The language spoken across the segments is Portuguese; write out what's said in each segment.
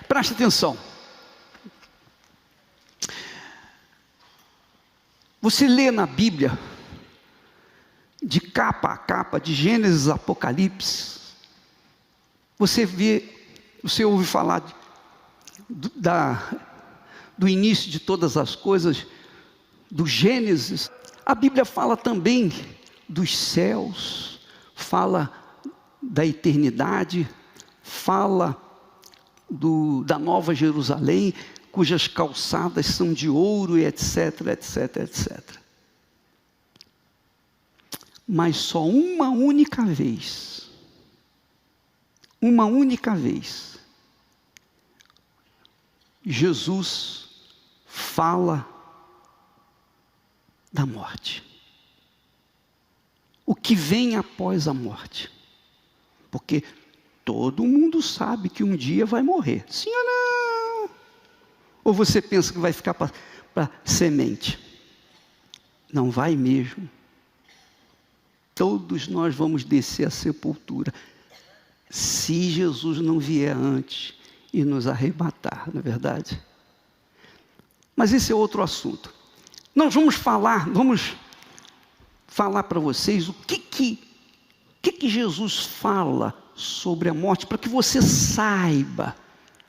Preste atenção. Você lê na Bíblia, de capa a capa, de Gênesis a Apocalipse, você ouve falar do início de todas as coisas, do Gênesis. A Bíblia fala também dos céus, fala da eternidade, fala da Nova Jerusalém, cujas calçadas são de ouro, e etc, etc, etc. Mas só uma única vez, Jesus fala da morte. O que vem após a morte. Porque todo mundo sabe que um dia vai morrer. Sim ou não? Ou você pensa que vai ficar para semente? Não vai mesmo. Todos nós vamos descer à sepultura, se Jesus não vier antes e nos arrebatar, não é verdade? Mas esse é outro assunto. Nós vamos falar para vocês o que Jesus fala sobre a morte, para que você saiba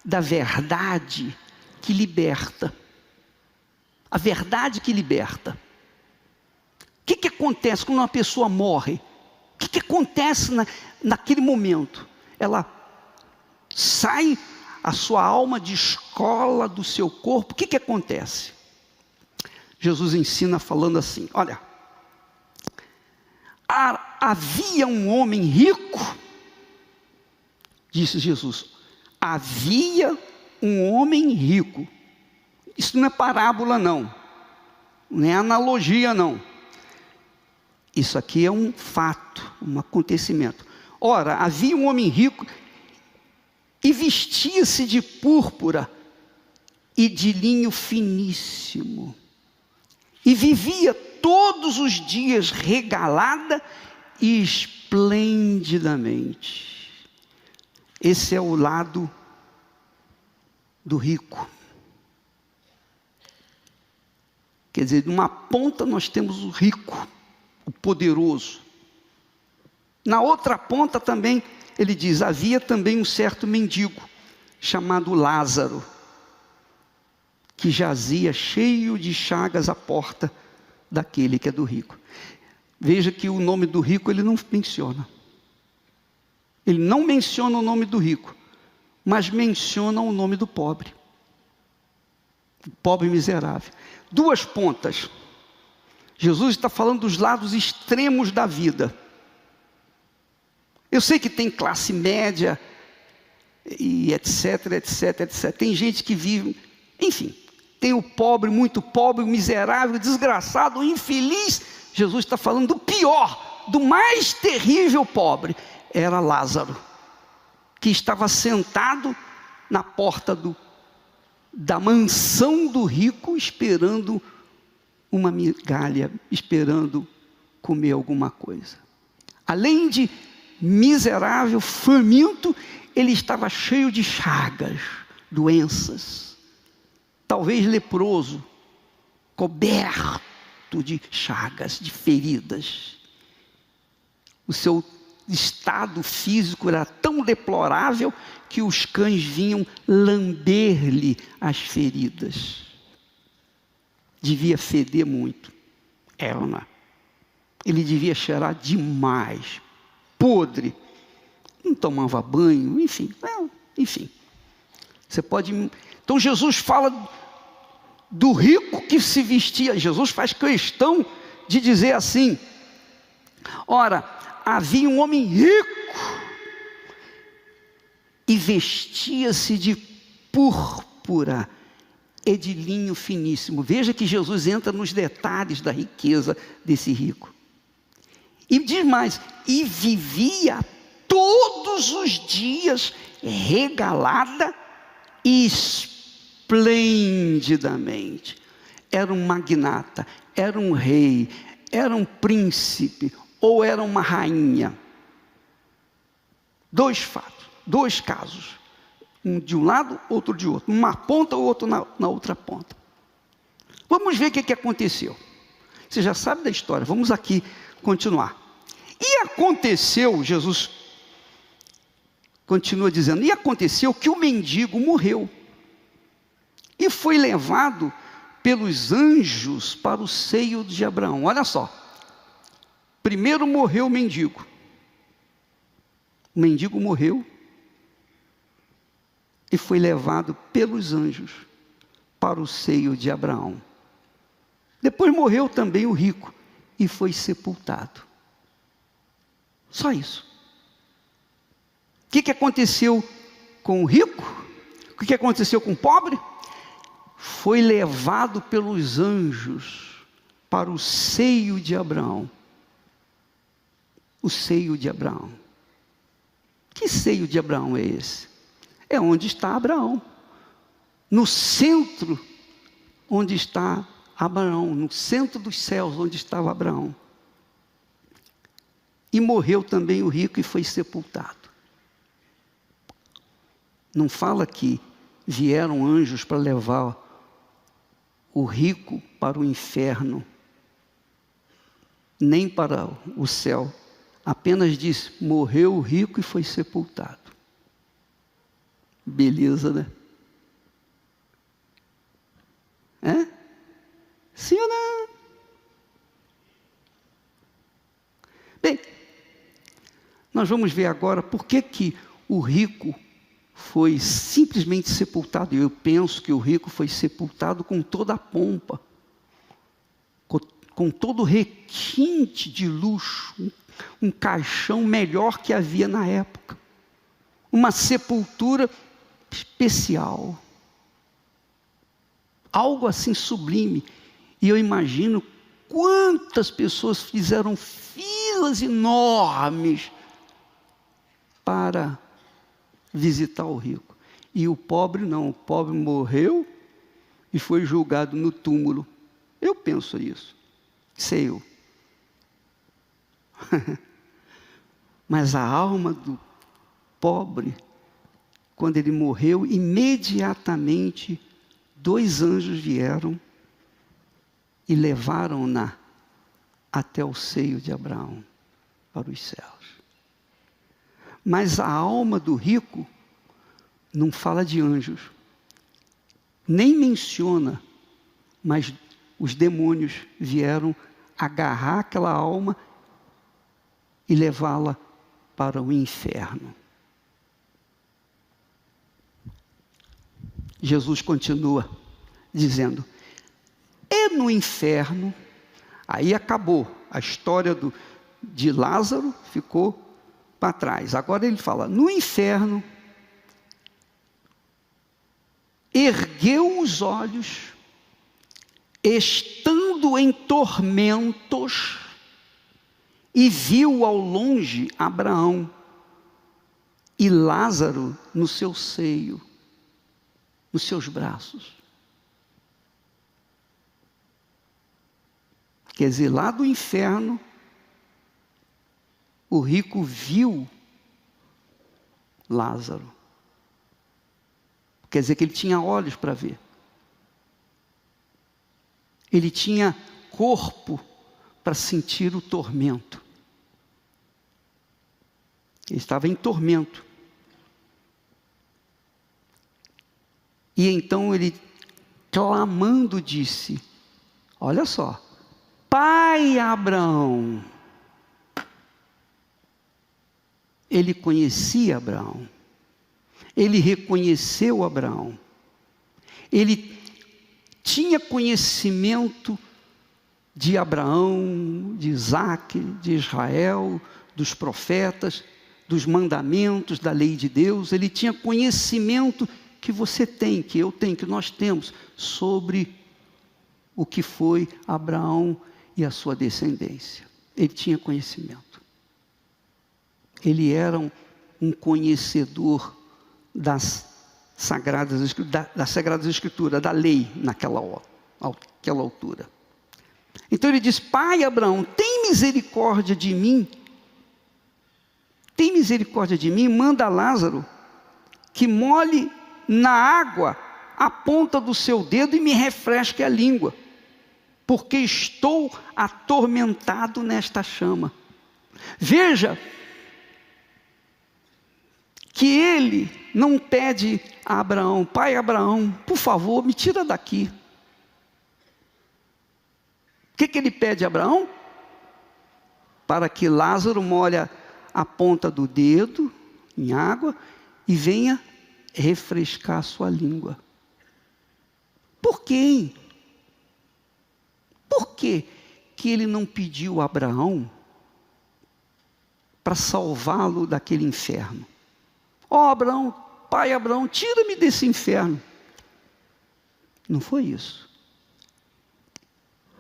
da verdade que liberta. A verdade que liberta. O que acontece quando uma pessoa morre? O que acontece naquele momento? Ela sai, a sua alma descola do seu corpo. O que acontece? Jesus ensina falando assim, olha, havia um homem rico, disse Jesus, havia um homem rico. Isso não é parábola não é analogia não. Isso aqui é um fato, um acontecimento. Ora, havia um homem rico e vestia-se de púrpura e de linho finíssimo. E vivia todos os dias regalada e esplendidamente. Esse é o lado do rico. Quer dizer, de uma ponta nós temos o rico, o poderoso. Na outra ponta também, ele diz, havia também um certo mendigo, chamado Lázaro, que jazia cheio de chagas à porta daquele que é do rico. Veja que o nome do rico ele não menciona. Ele não menciona o nome do rico, mas menciona o nome do pobre. O pobre miserável. Duas pontas. Jesus está falando dos lados extremos da vida. Eu sei que tem classe média, e etc, etc, etc. Tem gente que vive, enfim, tem o pobre, muito pobre, o miserável, o desgraçado, o infeliz. Jesus está falando do pior, do mais terrível pobre. Era Lázaro, que estava sentado na porta da mansão do rico, esperando uma migalha, esperando comer alguma coisa. Além de miserável, faminto, ele estava cheio de chagas, doenças, talvez leproso, coberto de chagas, de feridas. O seu estado físico era tão deplorável que os cães vinham lamber-lhe as feridas. Devia feder muito. Ele devia cheirar demais, podre, não tomava banho, enfim. Você pode. Então Jesus fala do rico que se vestia. Jesus faz questão de dizer assim: ora, havia um homem rico e vestia-se de púrpura e de linho finíssimo. Veja que Jesus entra nos detalhes da riqueza desse rico. E diz mais, e vivia todos os dias regalada e esplendidamente. Era um magnata, era um rei, era um príncipe, ou era uma rainha. Dois fatos, dois casos. Um de um lado, outro de outro. Uma ponta, o outro na outra ponta. Vamos ver o que aconteceu. Você já sabe da história, vamos aqui continuar. E aconteceu, Jesus continua dizendo, e aconteceu que o mendigo morreu e foi levado pelos anjos para o seio de Abraão. Olha só, primeiro morreu o mendigo morreu e foi levado pelos anjos para o seio de Abraão. Depois morreu também o rico e foi sepultado. Só isso. O que aconteceu com o rico? O que aconteceu com o pobre? Foi levado pelos anjos para o seio de Abraão. O seio de Abraão. Que seio de Abraão é esse? É onde está Abraão. No centro, onde está Abraão. No centro dos céus, onde estava Abraão. E morreu também o rico e foi sepultado. Não fala que vieram anjos para levar o rico para o inferno, nem para o céu. Apenas diz, morreu o rico e foi sepultado. Beleza, né? É? Sim ou não? Bem, nós vamos ver agora por que o rico foi simplesmente sepultado. Eu penso que o rico foi sepultado com toda a pompa, com todo o requinte de luxo, um caixão melhor que havia na época, uma sepultura especial, algo assim sublime. E eu imagino quantas pessoas fizeram filas enormes para visitar o rico. E o pobre não, o pobre morreu e foi julgado no túmulo. Eu penso isso, sei eu. Mas a alma do pobre, quando ele morreu, imediatamente 2 anjos vieram e levaram-na até o seio de Abraão, para os céus. Mas a alma do rico não fala de anjos, nem menciona, mas os demônios vieram agarrar aquela alma e levá-la para o inferno. Jesus continua dizendo, e no inferno, aí acabou, a história de Lázaro ficou para trás. Agora ele fala, no inferno, ergueu os olhos, estando em tormentos, e viu ao longe Abraão e Lázaro no seu seio, nos seus braços. Quer dizer, lá do inferno, o rico viu Lázaro. Quer dizer que ele tinha olhos para ver. Ele tinha corpo para sentir o tormento. Ele estava em tormento. E então ele, clamando, disse, olha só, Pai Abraão. Ele conhecia Abraão. Ele reconheceu Abraão. Ele tinha conhecimento de Abraão, de Isaac, de Israel, dos profetas, dos mandamentos, da lei de Deus. Ele tinha conhecimento que você tem, que eu tenho, que nós temos, sobre o que foi Abraão e a sua descendência. Ele tinha conhecimento. Ele era um conhecedor das Sagradas Escrituras, da lei naquela altura. Então ele diz, Pai Abraão, tem misericórdia de mim, manda Lázaro que molhe na água a ponta do seu dedo e me refresque a língua, porque estou atormentado nesta chama. Veja que ele não pede a Abraão: pai Abraão, por favor, me tira daqui. O que ele pede a Abraão? Para que Lázaro molhe a ponta do dedo em água e venha refrescar a sua língua. Por quê? Por que ele não pediu a Abraão para salvá-lo daquele inferno? Ó Abraão, pai Abraão, tira-me desse inferno. Não foi isso.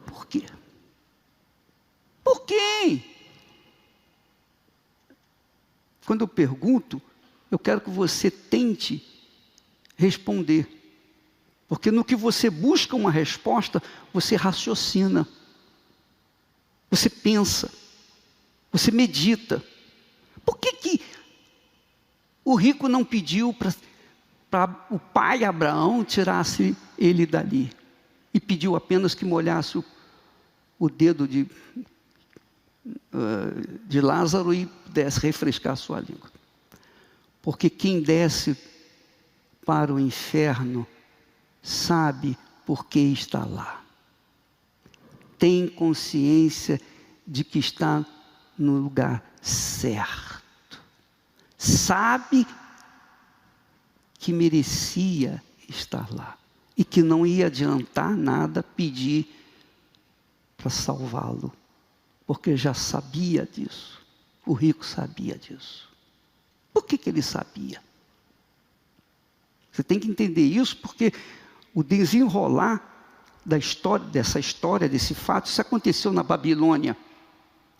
Por quê? Por quê? Quando eu pergunto, eu quero que você tente responder. Porque no que você busca uma resposta, você raciocina. Você pensa. Você medita. Por que o rico não pediu para o pai Abraão tirasse ele dali? E pediu apenas que molhasse o dedo de Lázaro e pudesse refrescar a sua língua. Porque quem desce para o inferno sabe por que está lá. Tem consciência de que está no lugar certo. Sabe que merecia estar lá. E que não ia adiantar nada pedir para salvá-lo. Porque já sabia disso. O rico sabia disso. Por que ele sabia? Você tem que entender isso, porque o desenrolar dessa história, desse fato, isso aconteceu na Babilônia.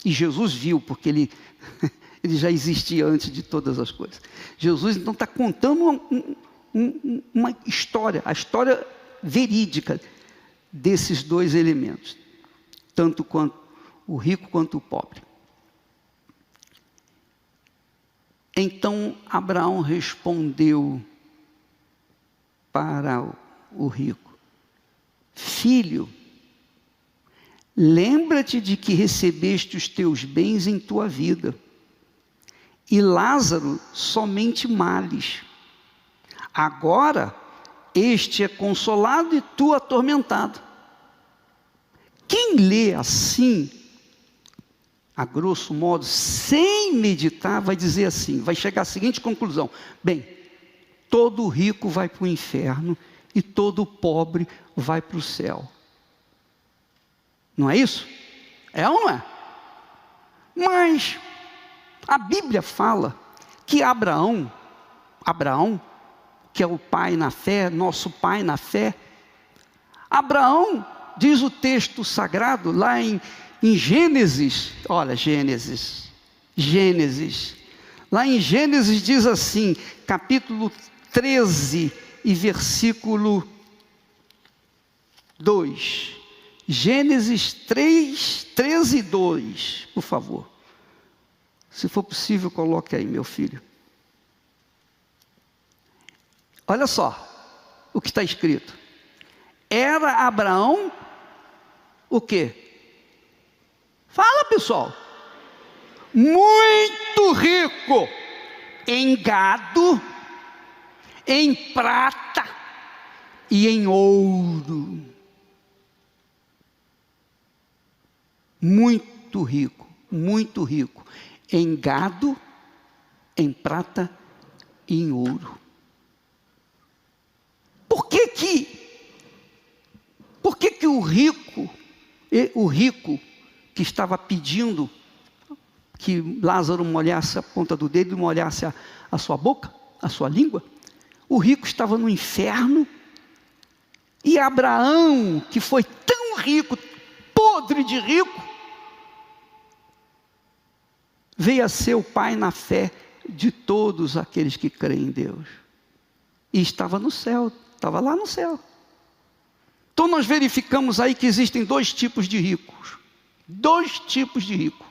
E Jesus viu, porque ele já existia antes de todas as coisas. Jesus então está contando uma história, a história verídica desses dois elementos. Tanto quanto o rico quanto o pobre. Então Abraão respondeu para o rico: filho, lembra-te de que recebeste os teus bens em tua vida, e Lázaro somente males. Agora este é consolado e tu atormentado. Quem lê assim, a grosso modo, sem meditar, vai dizer assim, vai chegar à seguinte conclusão: bem, todo rico vai para o inferno e todo pobre vai para o céu. Não é isso? É ou não é? Mas a Bíblia fala que Abraão, que é o pai na fé, nosso pai na fé, Abraão, diz o texto sagrado lá em Gênesis, olha, Gênesis, lá em Gênesis diz assim, capítulo 13 e versículo 2, Gênesis 13 e 2, por favor, se for possível coloque aí, meu filho. Olha só o que está escrito: era Abraão o quê? Fala, pessoal. Muito rico em gado, em prata e em ouro. Muito rico em gado, em prata e em ouro. Por que o rico que estava pedindo que Lázaro molhasse a ponta do dedo e molhasse a sua boca, a sua língua, o rico estava no inferno, e Abraão, que foi tão rico, podre de rico, veio a ser o pai na fé de todos aqueles que creem em Deus, e estava no céu, estava lá no céu. Então nós verificamos aí que existem dois tipos de ricos. Dois tipos de rico.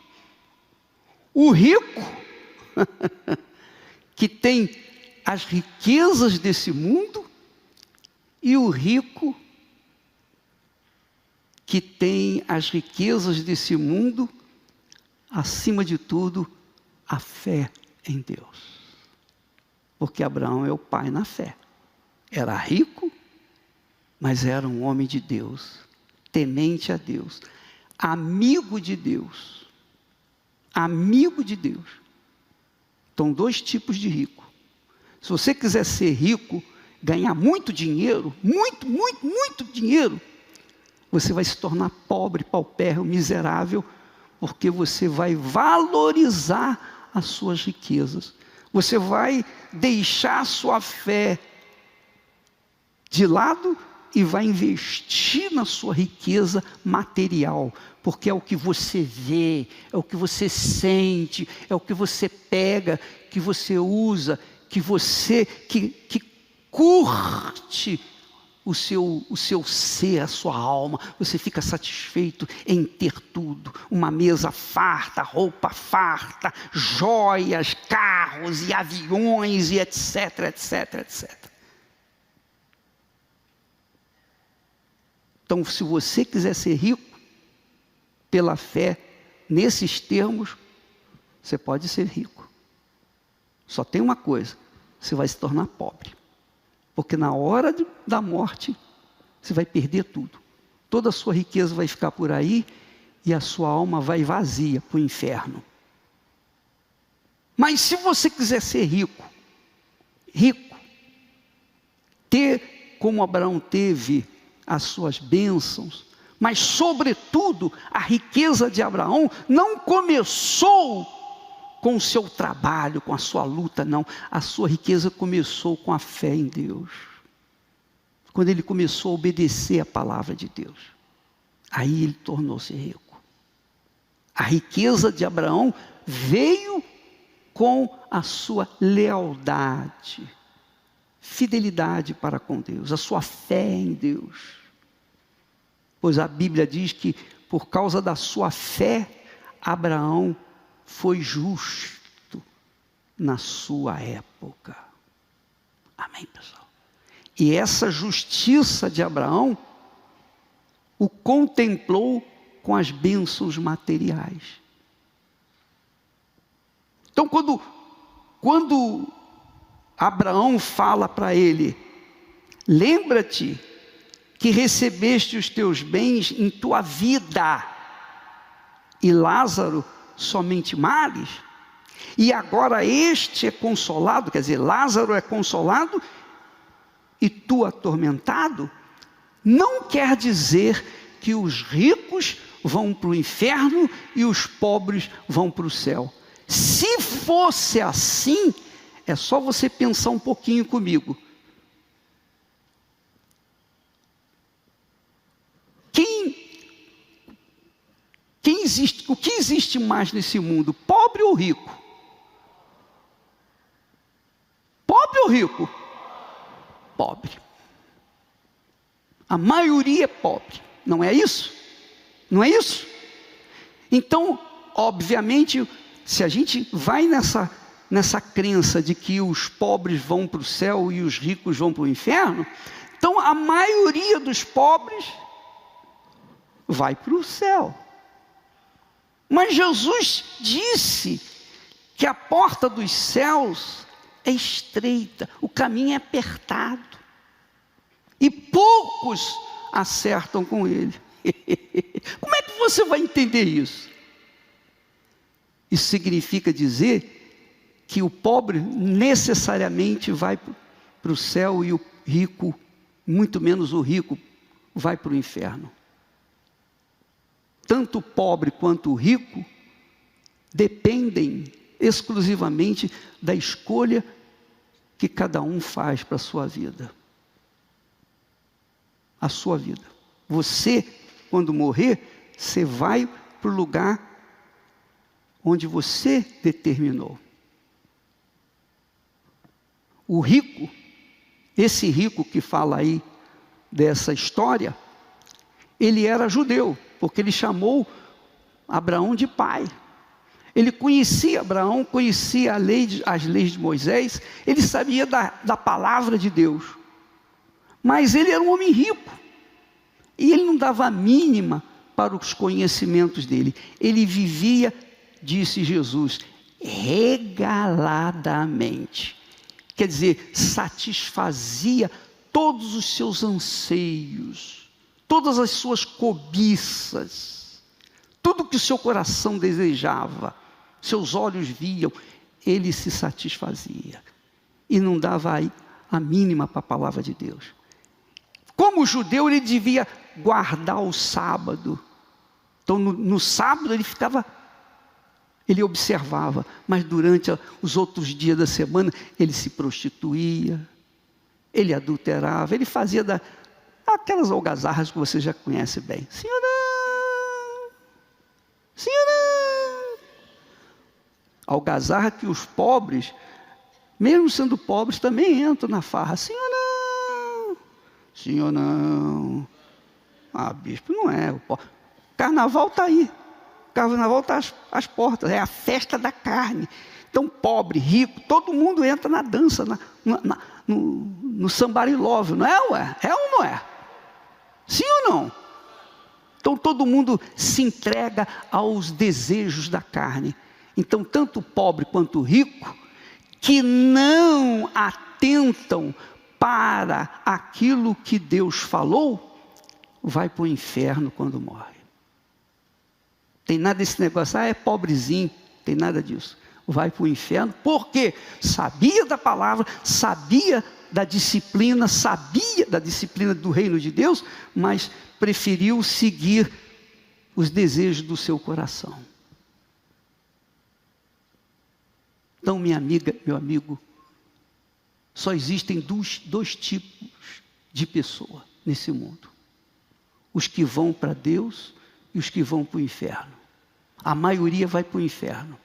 O rico que tem as riquezas desse mundo, e o rico que tem as riquezas desse mundo, acima de tudo, a fé em Deus. Porque Abraão é o pai na fé. Era rico, mas era um homem de Deus, temente a Deus, amigo de Deus. Amigo de Deus. Então, dois tipos de rico. Se você quiser ser rico, ganhar muito dinheiro, muito dinheiro, você vai se tornar pobre, paupérrimo, miserável, porque você vai valorizar as suas riquezas. Você vai deixar a sua fé de lado e vai investir na sua riqueza material, porque é o que você vê, é o que você sente, é o que você pega, que você usa, que você que curte o seu ser, a sua alma. Você fica satisfeito em ter tudo, uma mesa farta, roupa farta, joias, carros e aviões e etc, etc. Então, se você quiser ser rico, pela fé, nesses termos, você pode ser rico. Só tem uma coisa, você vai se tornar pobre. Porque na hora da morte, você vai perder tudo. Toda a sua riqueza vai ficar por aí e a sua alma vai vazia para o inferno. Mas se você quiser ser rico, ter como Abraão teve as suas bênçãos, mas sobretudo a riqueza de Abraão não começou com o seu trabalho, com a sua luta, não. A sua riqueza começou com a fé em Deus. Quando ele começou a obedecer a palavra de Deus, aí ele tornou-se rico. A riqueza de Abraão veio com a sua lealdade, fidelidade para com Deus, a sua fé em Deus. Pois a Bíblia diz que por causa da sua fé, Abraão foi justo na sua época. Amém, pessoal? E essa justiça de Abraão o contemplou com as bênçãos materiais. Então, quando Abraão fala para ele, lembra-te que recebeste os teus bens em tua vida, e Lázaro somente males, e agora este é consolado, quer dizer, Lázaro é consolado e tu atormentado, não quer dizer que os ricos vão para o inferno e os pobres vão para o céu. Se fosse assim, é só você pensar um pouquinho comigo. O que existe mais nesse mundo? Pobre ou rico? Pobre ou rico? Pobre. A maioria é pobre, não é isso? Não é isso? Então, obviamente, se a gente vai nessa crença de que os pobres vão para o céu e os ricos vão para o inferno, então a maioria dos pobres vai para o céu. Mas Jesus disse que a porta dos céus é estreita, o caminho é apertado, e poucos acertam com ele. Como é que você vai entender isso? Isso significa dizer que o pobre necessariamente vai para o céu e o rico, muito menos o rico, vai para o inferno. Tanto o pobre quanto o rico dependem exclusivamente da escolha que cada um faz para a sua vida. A sua vida. Você, quando morrer, você vai para o lugar onde você determinou. O rico, esse rico que fala aí dessa história, ele era judeu, porque ele chamou Abraão de pai. Ele conhecia Abraão, conhecia as leis de Moisés, ele sabia da palavra de Deus. Mas ele era um homem rico. E ele não dava a mínima para os conhecimentos dele. Ele vivia, disse Jesus, regaladamente. Quer dizer, satisfazia todos os seus anseios, todas as suas cobiças, tudo que o seu coração desejava, seus olhos viam, ele se satisfazia. E não dava a mínima para a palavra de Deus. Como judeu, ele devia guardar o sábado. Então, no sábado, ele observava, mas durante os outros dias da semana, ele se prostituía, ele adulterava, ele fazia aquelas algazarras que você já conhece bem. Senhora! Algazarra que os pobres, mesmo sendo pobres, também entram na farra. Senhor não. Ah, bispo, não é. O carnaval está aí. O carnaval está às portas. É a festa da carne. Então, pobre, rico, todo mundo entra na dança, no somebody love, não é, ué? É ou não é? Sim ou não? Então, todo mundo se entrega aos desejos da carne. Então, tanto o pobre quanto o rico, que não atentam para aquilo que Deus falou, vai para o inferno quando morre. Tem nada desse negócio, é pobrezinho, tem nada disso. Vai para o inferno, porque sabia da palavra, sabia da disciplina do reino de Deus, mas preferiu seguir os desejos do seu coração. Então, minha amiga, meu amigo, só existem dois tipos de pessoa nesse mundo. Os que vão para Deus e os que vão para o inferno. A maioria vai para o inferno.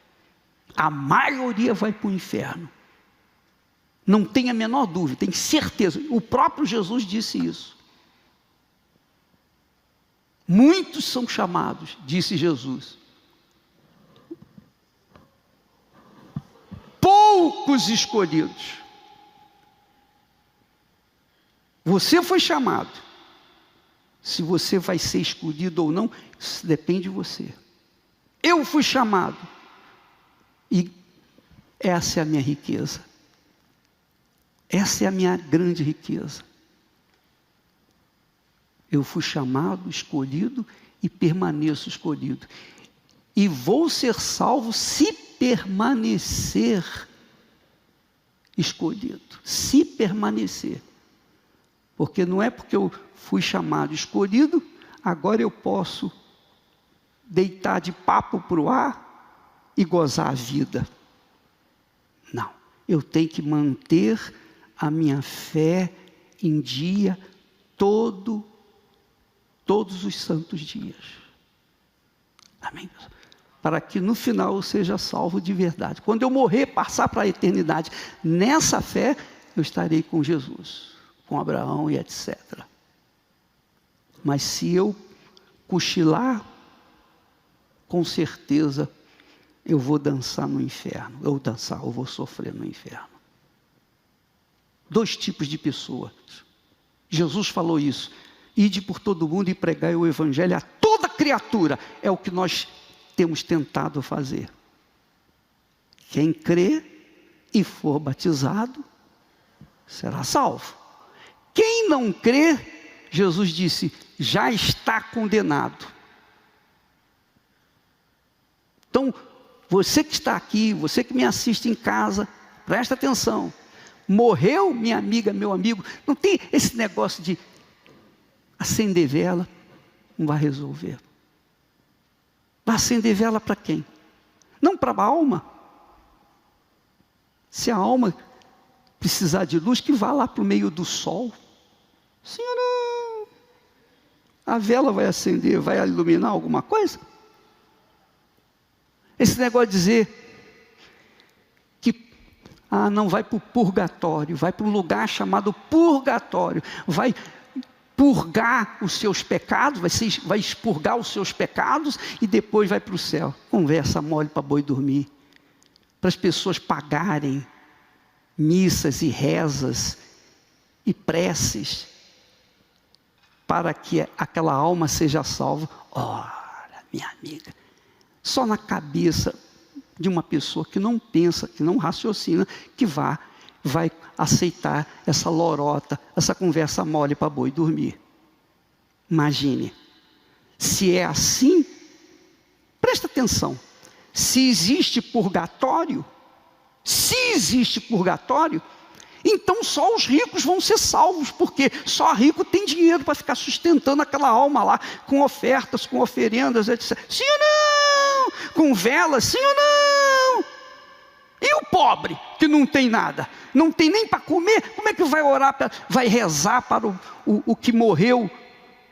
A maioria vai para o inferno. Não tem a menor dúvida, tem certeza. O próprio Jesus disse isso. Muitos são chamados, disse Jesus. Poucos escolhidos. Você foi chamado. Se você vai ser escolhido ou não, isso depende de você. Eu fui chamado. E essa é a minha riqueza. Essa é a minha grande riqueza. Eu fui chamado, escolhido e permaneço escolhido. E vou ser salvo se permanecer escolhido. Se permanecer. Porque não é porque eu fui chamado, escolhido, agora eu posso deitar de papo para o ar e gozar a vida. Não. Eu tenho que manter a minha fé em dia todos os santos dias. Amém? Para que no final eu seja salvo de verdade. Quando eu morrer, passar para a eternidade, nessa fé, eu estarei com Jesus, com Abraão e etc. Mas se eu cochilar, com certeza eu vou dançar no inferno. Eu vou sofrer no inferno. Dois tipos de pessoas. Jesus falou isso. Ide por todo mundo e pregai o evangelho a toda criatura. É o que nós temos tentado fazer. Quem crê e for batizado, será salvo. Quem não crê, Jesus disse, já está condenado. Então, você que está aqui, você que me assiste em casa, presta atenção. Morreu, minha amiga, meu amigo, não tem esse negócio de acender vela, não vai resolver. Vai acender vela para quem? Não para a alma. Se a alma precisar de luz, que vá lá para o meio do sol. Senhora, a vela vai acender, vai iluminar alguma coisa? Esse negócio de dizer que não vai para o purgatório, vai para um lugar chamado purgatório, vai purgar os seus pecados, vai expurgar os seus pecados e depois vai para o céu. Conversa mole para boi dormir. Para as pessoas pagarem missas e rezas e preces para que aquela alma seja salva. Ora, minha amiga, só na cabeça de uma pessoa que não pensa, que não raciocina, que vai aceitar essa lorota, essa conversa mole para boi dormir. Imagine, se é assim, presta atenção, se existe purgatório, então só os ricos vão ser salvos, porque só rico tem dinheiro para ficar sustentando aquela alma lá, com ofertas, com oferendas, etc. Sim ou não? Com velas, sim ou não? E o pobre, que não tem nada, não tem nem para comer, como é que vai orar, vai rezar para o que morreu,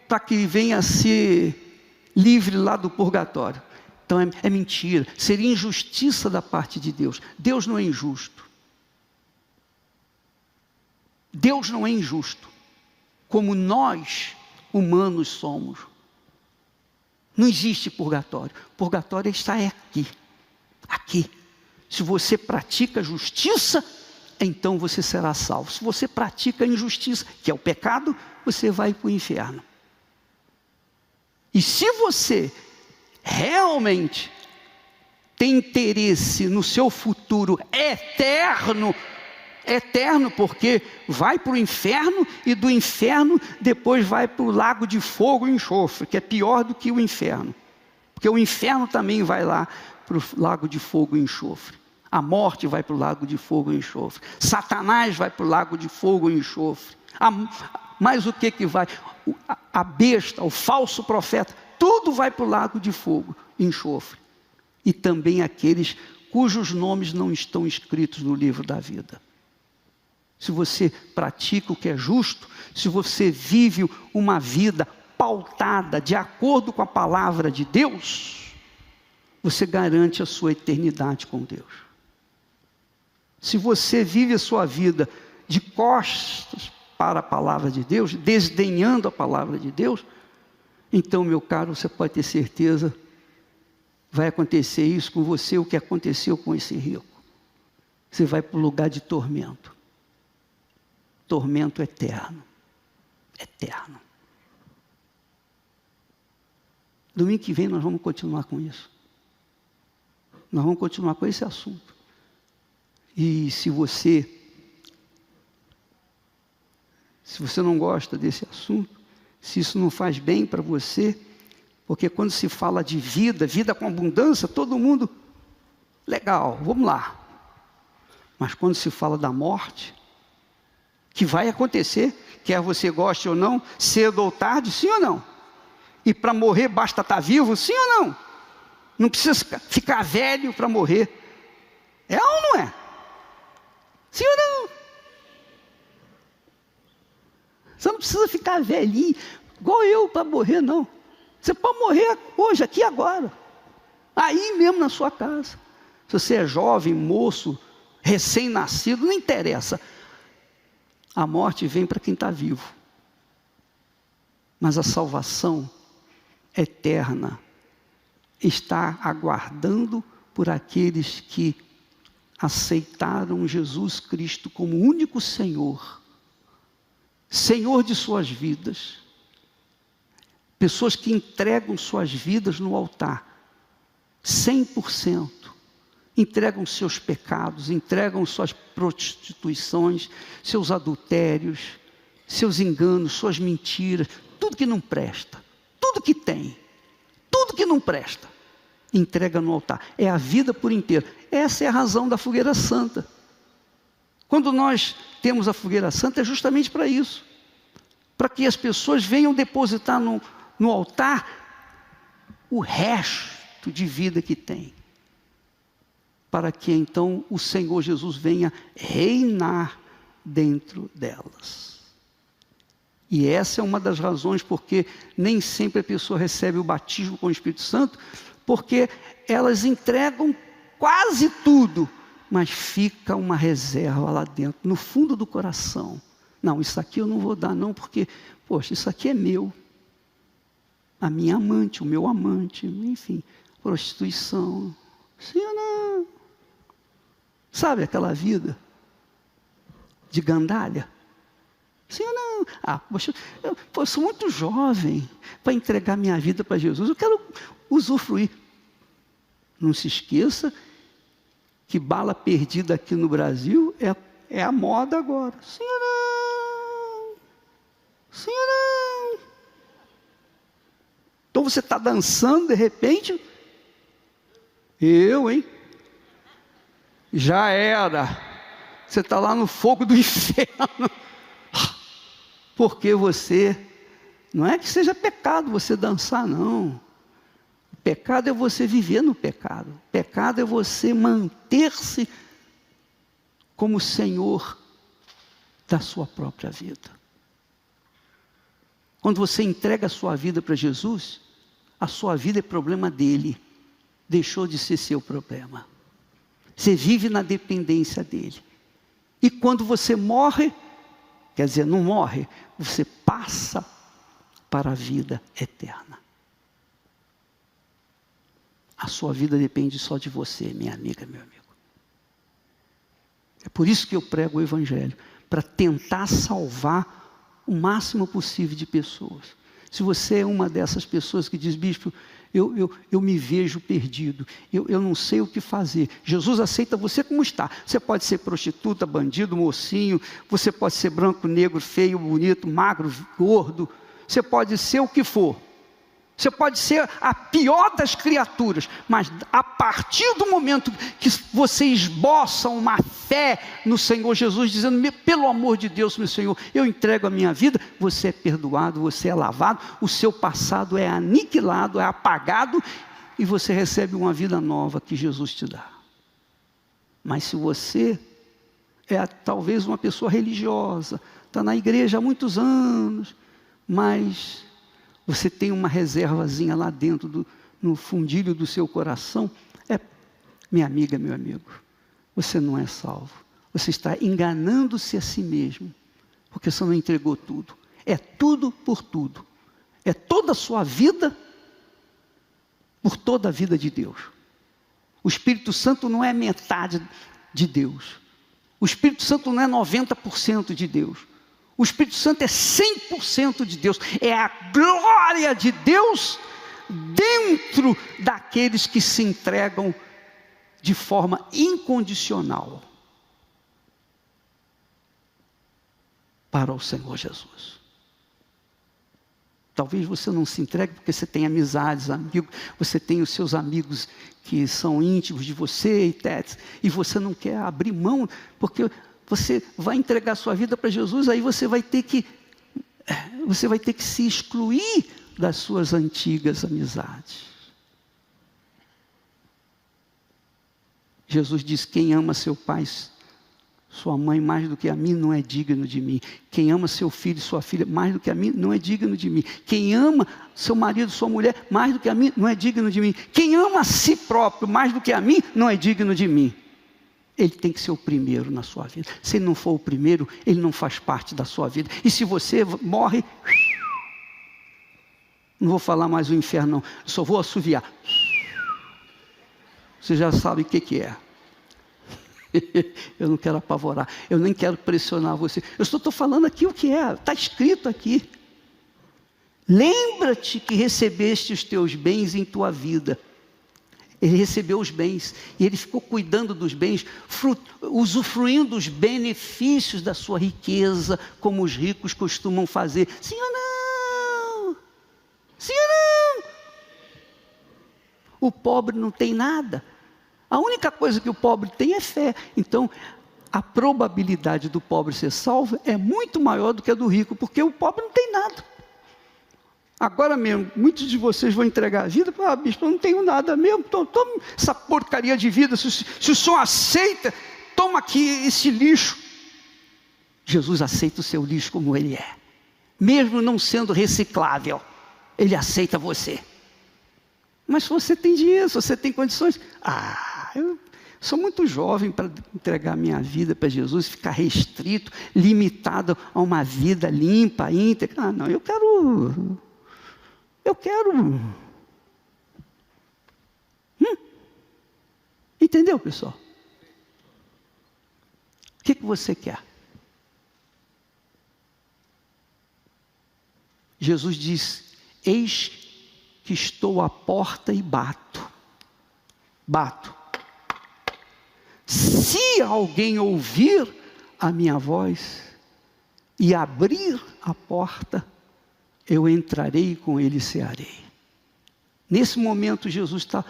para que venha a ser livre lá do purgatório? Então é mentira, seria injustiça da parte de Deus. Deus não é injusto. Deus não é injusto, como nós, humanos, somos. Não existe purgatório. Purgatório está aqui, aqui. Se você pratica justiça, então você será salvo. Se você pratica injustiça, que é o pecado, você vai para o inferno. E se você realmente tem interesse no seu futuro eterno, porque vai para o inferno e do inferno depois vai para o lago de fogo e enxofre, que é pior do que o inferno, porque o inferno também vai lá para o lago de fogo e enxofre. A morte vai para o lago de fogo e enxofre. Satanás vai para o lago de fogo e enxofre. Mas o que vai? A besta, o falso profeta, tudo vai para o lago de fogo e enxofre. E também aqueles cujos nomes não estão escritos no livro da vida. Se você pratica o que é justo, se você vive uma vida pautada de acordo com a palavra de Deus, você garante a sua eternidade com Deus. Se você vive a sua vida de costas para a palavra de Deus, desdenhando a palavra de Deus, então, meu caro, você pode ter certeza, vai acontecer isso com você, o que aconteceu com esse rico. Você vai para o lugar de tormento. Tormento eterno. Eterno. Domingo que vem nós vamos continuar com isso. Nós vamos continuar com esse assunto. E se você não gosta desse assunto, se isso não faz bem para você, porque quando se fala de vida com abundância, todo mundo, legal, vamos lá. Mas quando se fala da morte, que vai acontecer, quer você goste ou não, cedo ou tarde, sim ou não? E para morrer basta estar vivo, sim ou não? Não precisa ficar velho para morrer. É ou não é? Sim ou não? Você não precisa ficar velhinho, igual eu, para morrer, não. Você pode morrer hoje, aqui agora. Aí mesmo na sua casa. Se você é jovem, moço, recém-nascido, não interessa. A morte vem para quem está vivo. Mas a salvação eterna está aguardando por aqueles que aceitaram Jesus Cristo como único Senhor, Senhor de suas vidas. Pessoas que entregam suas vidas no altar, 100%. Entregam seus pecados, entregam suas prostituições, seus adultérios, seus enganos, suas mentiras, tudo que não presta, tudo que tem, tudo que não presta, entrega no altar. É a vida por inteiro. Essa é a razão da fogueira santa. Quando nós temos a fogueira santa, é justamente para isso. Para que as pessoas venham depositar no altar o resto de vida que tem. Para que então o Senhor Jesus venha reinar dentro delas. E essa é uma das razões porque nem sempre a pessoa recebe o batismo com o Espírito Santo, porque elas entregam quase tudo, mas fica uma reserva lá dentro, no fundo do coração. Não, isso aqui eu não vou dar não, porque, poxa, isso aqui é meu. A minha amante, o meu amante, enfim, prostituição. Sim ou não? Sabe aquela vida de gandalha? Sim ou não? Poxa, eu sou muito jovem para entregar minha vida para Jesus. Eu quero usufruir. Não se esqueça que bala perdida aqui no Brasil é a moda agora. Sim ou não? Sim ou não? Então você está dançando, de repente, hein? Já era. Você está lá no fogo do inferno. Porque você, não é que seja pecado você dançar, não. O pecado é você viver no pecado. O pecado é você manter-se como Senhor da sua própria vida. Quando você entrega a sua vida para Jesus, a sua vida é problema dele. Deixou de ser seu problema. Você vive na dependência dele. E quando você morre, quer dizer, não morre, você passa para a vida eterna. A sua vida depende só de você, minha amiga, meu amigo. É por isso que eu prego o Evangelho, para tentar salvar o máximo possível de pessoas. Se você é uma dessas pessoas que diz, bispo, eu me vejo perdido, eu não sei o que fazer. Jesus aceita você como está. Você pode ser prostituta, bandido, mocinho, você pode ser branco, negro, feio, bonito, magro, gordo, você pode ser o que for. Você pode ser a pior das criaturas, mas a partir do momento que você esboça uma fé no Senhor Jesus, dizendo, pelo amor de Deus, meu Senhor, eu entrego a minha vida, você é perdoado, você é lavado, o seu passado é aniquilado, é apagado, e você recebe uma vida nova que Jesus te dá. Mas se você é talvez uma pessoa religiosa, está na igreja há muitos anos, mas você tem uma reservazinha lá dentro, no fundilho do seu coração, minha amiga, meu amigo, você não é salvo. Você está enganando-se a si mesmo, porque você não entregou tudo. É tudo por tudo. É toda a sua vida, por toda a vida de Deus. O Espírito Santo não é metade de Deus. O Espírito Santo não é 90% de Deus. O Espírito Santo é 100% de Deus, é a glória de Deus dentro daqueles que se entregam de forma incondicional para o Senhor Jesus. Talvez você não se entregue porque você tem amizades, amigos, você tem os seus amigos que são íntimos de você e você não quer abrir mão, porque você vai entregar sua vida para Jesus, aí você vai ter que se excluir das suas antigas amizades. Jesus diz, quem ama seu pai, sua mãe mais do que a mim não é digno de mim. Quem ama seu filho e sua filha mais do que a mim não é digno de mim. Quem ama seu marido, sua mulher mais do que a mim não é digno de mim. Quem ama a si próprio mais do que a mim não é digno de mim. Ele tem que ser o primeiro na sua vida. Se ele não for o primeiro, ele não faz parte da sua vida. E se você morre, não vou falar mais o inferno não, só vou assoviar. Você já sabe o que é. Eu não quero apavorar, eu nem quero pressionar você. Eu só estou falando aqui o que é, está escrito aqui. Lembra-te que recebeste os teus bens em tua vida. Ele recebeu os bens, e ele ficou cuidando dos bens, usufruindo os benefícios da sua riqueza, como os ricos costumam fazer. Sim ou não? Sim ou não? O pobre não tem nada. A única coisa que o pobre tem é fé. Então, a probabilidade do pobre ser salvo é muito maior do que a do rico, porque o pobre não tem nada. Agora mesmo, muitos de vocês vão entregar a vida, bispo, eu não tenho nada mesmo, toma essa porcaria de vida, se o senhor aceita, toma aqui esse lixo. Jesus aceita o seu lixo como ele é, mesmo não sendo reciclável, ele aceita você. Mas se você tem dinheiro, se você tem condições, Sou muito jovem para entregar minha vida para Jesus, ficar restrito, limitado a uma vida limpa, íntegra. Ah, não, eu quero. Entendeu, pessoal? O que você quer? Jesus diz: eis que estou à porta e bato. Bato. Se alguém ouvir a minha voz e abrir a porta, eu entrarei com ele e cearei. Nesse momento, Jesus está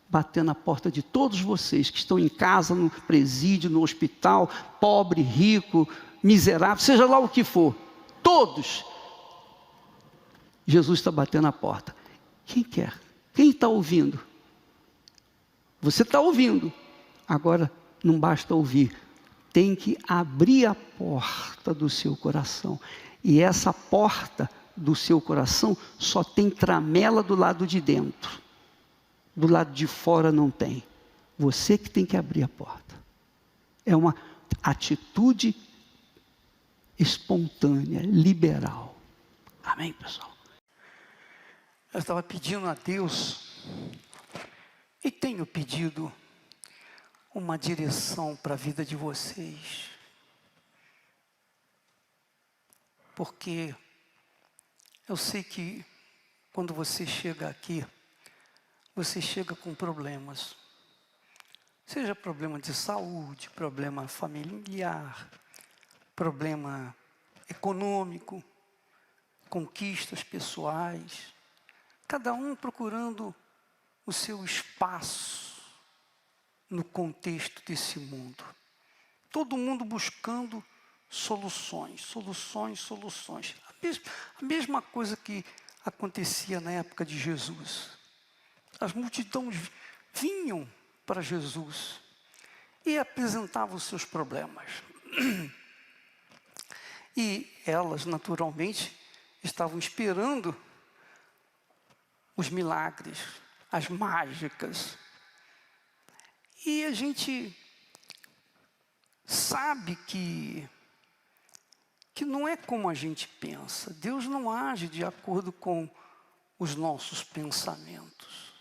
batendo a porta de todos vocês que estão em casa, no presídio, no hospital, pobre, rico, miserável, seja lá o que for. Todos. Jesus está batendo a porta. Quem quer? Quem está ouvindo? Você está ouvindo. Agora, não basta ouvir. Tem que abrir a porta do seu coração. E essa porta do seu coração só tem tramela do lado de dentro. Do lado de fora não tem. Você que tem que abrir a porta. É uma atitude espontânea, liberal. Amém, pessoal? Eu estava pedindo a Deus, e tenho pedido uma direção para a vida de vocês. Porque eu sei que quando você chega aqui, você chega com problemas. Seja problema de saúde, problema familiar, problema econômico, conquistas pessoais. Cada um procurando o seu espaço no contexto desse mundo. Todo mundo buscando soluções. A mesma coisa que acontecia na época de Jesus. As multidões vinham para Jesus e apresentavam os seus problemas. E elas, naturalmente, estavam esperando os milagres, as mágicas. E a gente sabe que não é como a gente pensa. Deus não age de acordo com os nossos pensamentos.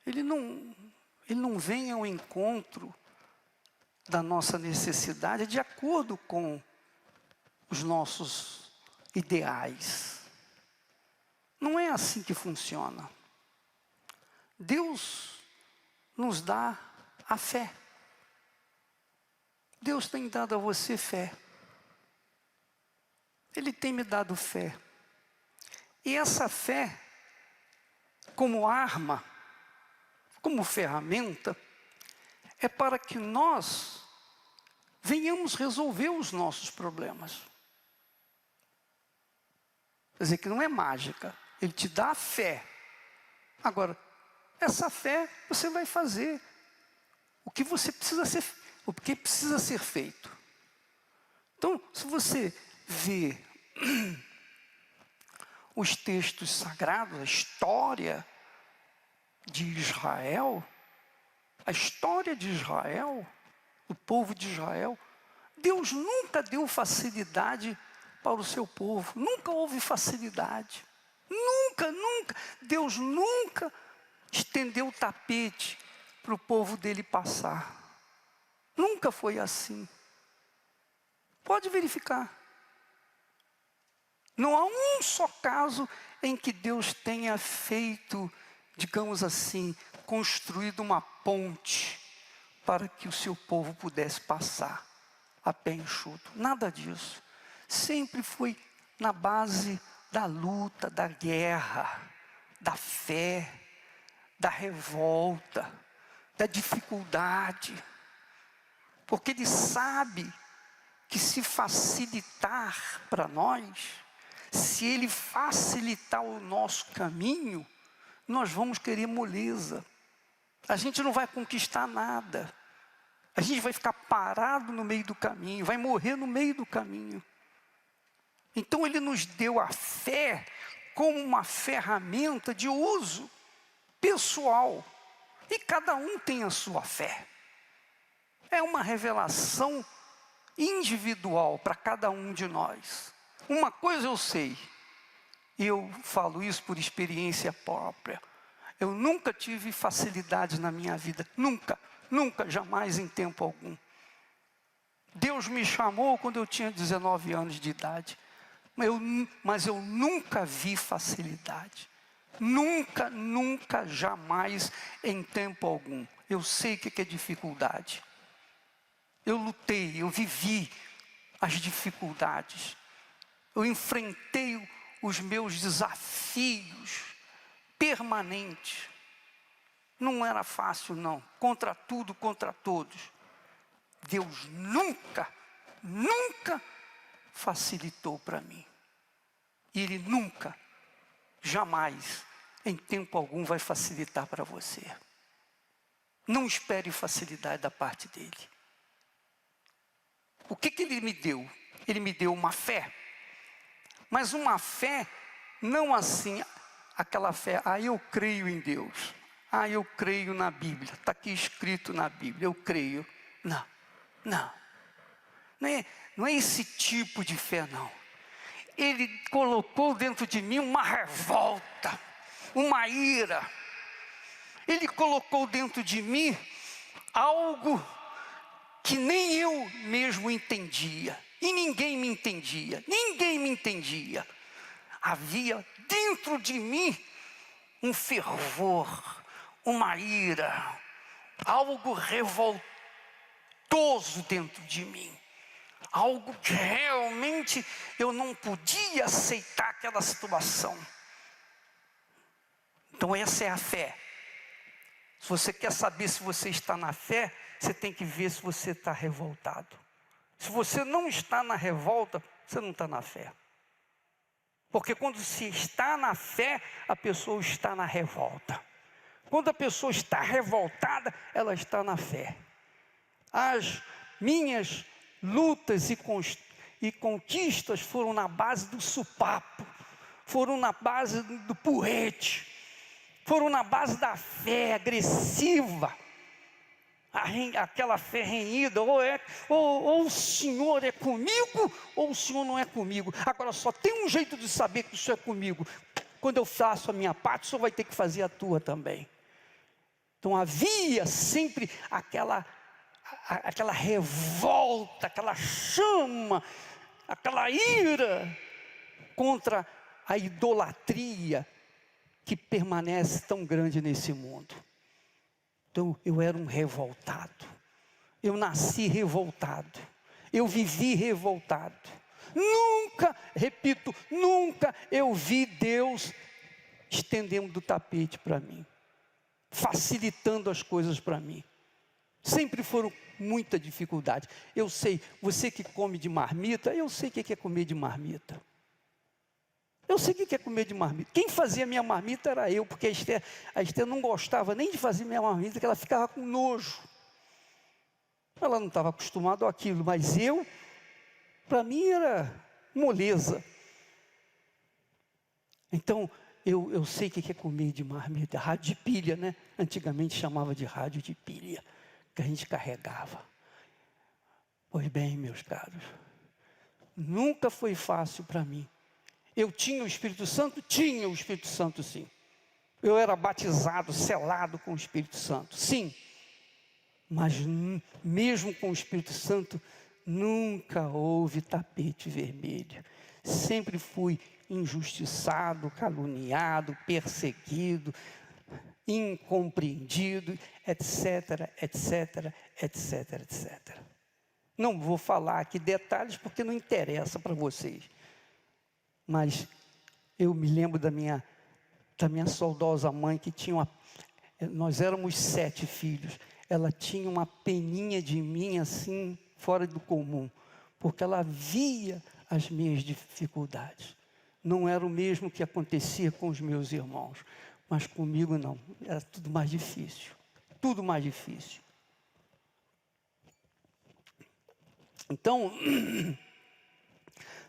Ele não vem ao encontro da nossa necessidade de acordo com os nossos ideais. Não é assim que funciona. Deus nos dá a fé. Deus tem dado a você fé. Ele tem me dado fé. E essa fé, como arma, como ferramenta, é para que nós venhamos resolver os nossos problemas. Quer dizer que não é mágica. Ele te dá a fé. Agora, essa fé você vai fazer o que precisa ser feito. Então, se você vê os textos sagrados, a história de Israel, o povo de Israel, Deus nunca deu facilidade para o seu povo. Nunca houve facilidade. Nunca. Deus nunca estendeu o tapete para o povo dele passar. Nunca foi assim. Pode verificar. Não há um só caso em que Deus tenha feito, digamos assim, construído uma ponte para que o seu povo pudesse passar a pé enxuto. Nada disso. Sempre foi na base da luta, da guerra, da fé, da revolta, da dificuldade. Porque Ele sabe que se facilitar para nós, se Ele facilitar o nosso caminho, nós vamos querer moleza. A gente não vai conquistar nada. A gente vai ficar parado no meio do caminho, vai morrer no meio do caminho. Então Ele nos deu a fé como uma ferramenta de uso pessoal. E cada um tem a sua fé. É uma revelação individual para cada um de nós. Uma coisa eu sei, e eu falo isso por experiência própria. Eu nunca tive facilidade na minha vida. Nunca, jamais em tempo algum. Deus me chamou quando eu tinha 19 anos de idade. Mas eu nunca vi facilidade. Nunca, jamais, em tempo algum. Eu sei o que é dificuldade. Eu lutei, eu vivi as dificuldades. Eu enfrentei os meus desafios permanentes. Não era fácil, não. Contra tudo, contra todos. Deus nunca facilitou para mim. E Ele nunca, jamais, em tempo algum, vai facilitar para você. Não espere facilidade da parte dEle. O que Ele me deu? Ele me deu uma fé. Mas uma fé, não assim, aquela fé, eu creio em Deus. Eu creio na Bíblia. Está aqui escrito na Bíblia, eu creio. Não é esse tipo de fé, não. Ele colocou dentro de mim uma revolta, uma ira. Ele colocou dentro de mim algo que nem eu mesmo entendia. E ninguém me entendia. Havia dentro de mim um fervor, uma ira, algo revoltoso dentro de mim. Algo que realmente eu não podia aceitar aquela situação. Então essa é a fé. Se você quer saber se você está na fé, você tem que ver se você está revoltado. Se você não está na revolta, você não está na fé. Porque quando se está na fé, a pessoa está na revolta. Quando a pessoa está revoltada, ela está na fé. As minhas lutas e conquistas foram na base do supapo, foram na base do porrete, foram na base da fé agressiva, aquela fé renhida, ou o Senhor é comigo, ou o Senhor não é comigo. Agora só tem um jeito de saber que o Senhor é comigo: quando eu faço a minha parte, o Senhor vai ter que fazer a tua também. Então havia sempre aquela revolta, aquela chama, aquela ira contra a idolatria que permanece tão grande nesse mundo. Então eu era um revoltado, eu nasci revoltado, eu vivi revoltado. Nunca eu vi Deus estendendo o tapete para mim, facilitando as coisas para mim. Sempre foram muita dificuldade. Eu sei, você que come de marmita, eu sei o que é comer de marmita. Eu sei o que é comer de marmita. Quem fazia minha marmita era eu, porque a Esther não gostava nem de fazer minha marmita, porque ela ficava com nojo. Ela não estava acostumada àquilo, mas para mim era moleza. Então, eu sei o que é comer de marmita. Rádio de pilha, né? Antigamente chamava de rádio de pilha, que a gente carregava. Pois bem, meus caros, nunca foi fácil para mim. Eu tinha o Espírito Santo? Tinha o Espírito Santo, sim. Eu era batizado, selado com o Espírito Santo, sim. Mas mesmo com o Espírito Santo, nunca houve tapete vermelho. Sempre fui injustiçado, caluniado, perseguido, incompreendido, etc. Não vou falar aqui detalhes porque não interessa para vocês. Mas eu me lembro da minha saudosa mãe, que tinha nós éramos 7 filhos. Ela tinha uma peninha de mim assim, fora do comum, porque ela via as minhas dificuldades. Não era o mesmo que acontecia com os meus irmãos, mas comigo não, era tudo mais difícil. Então,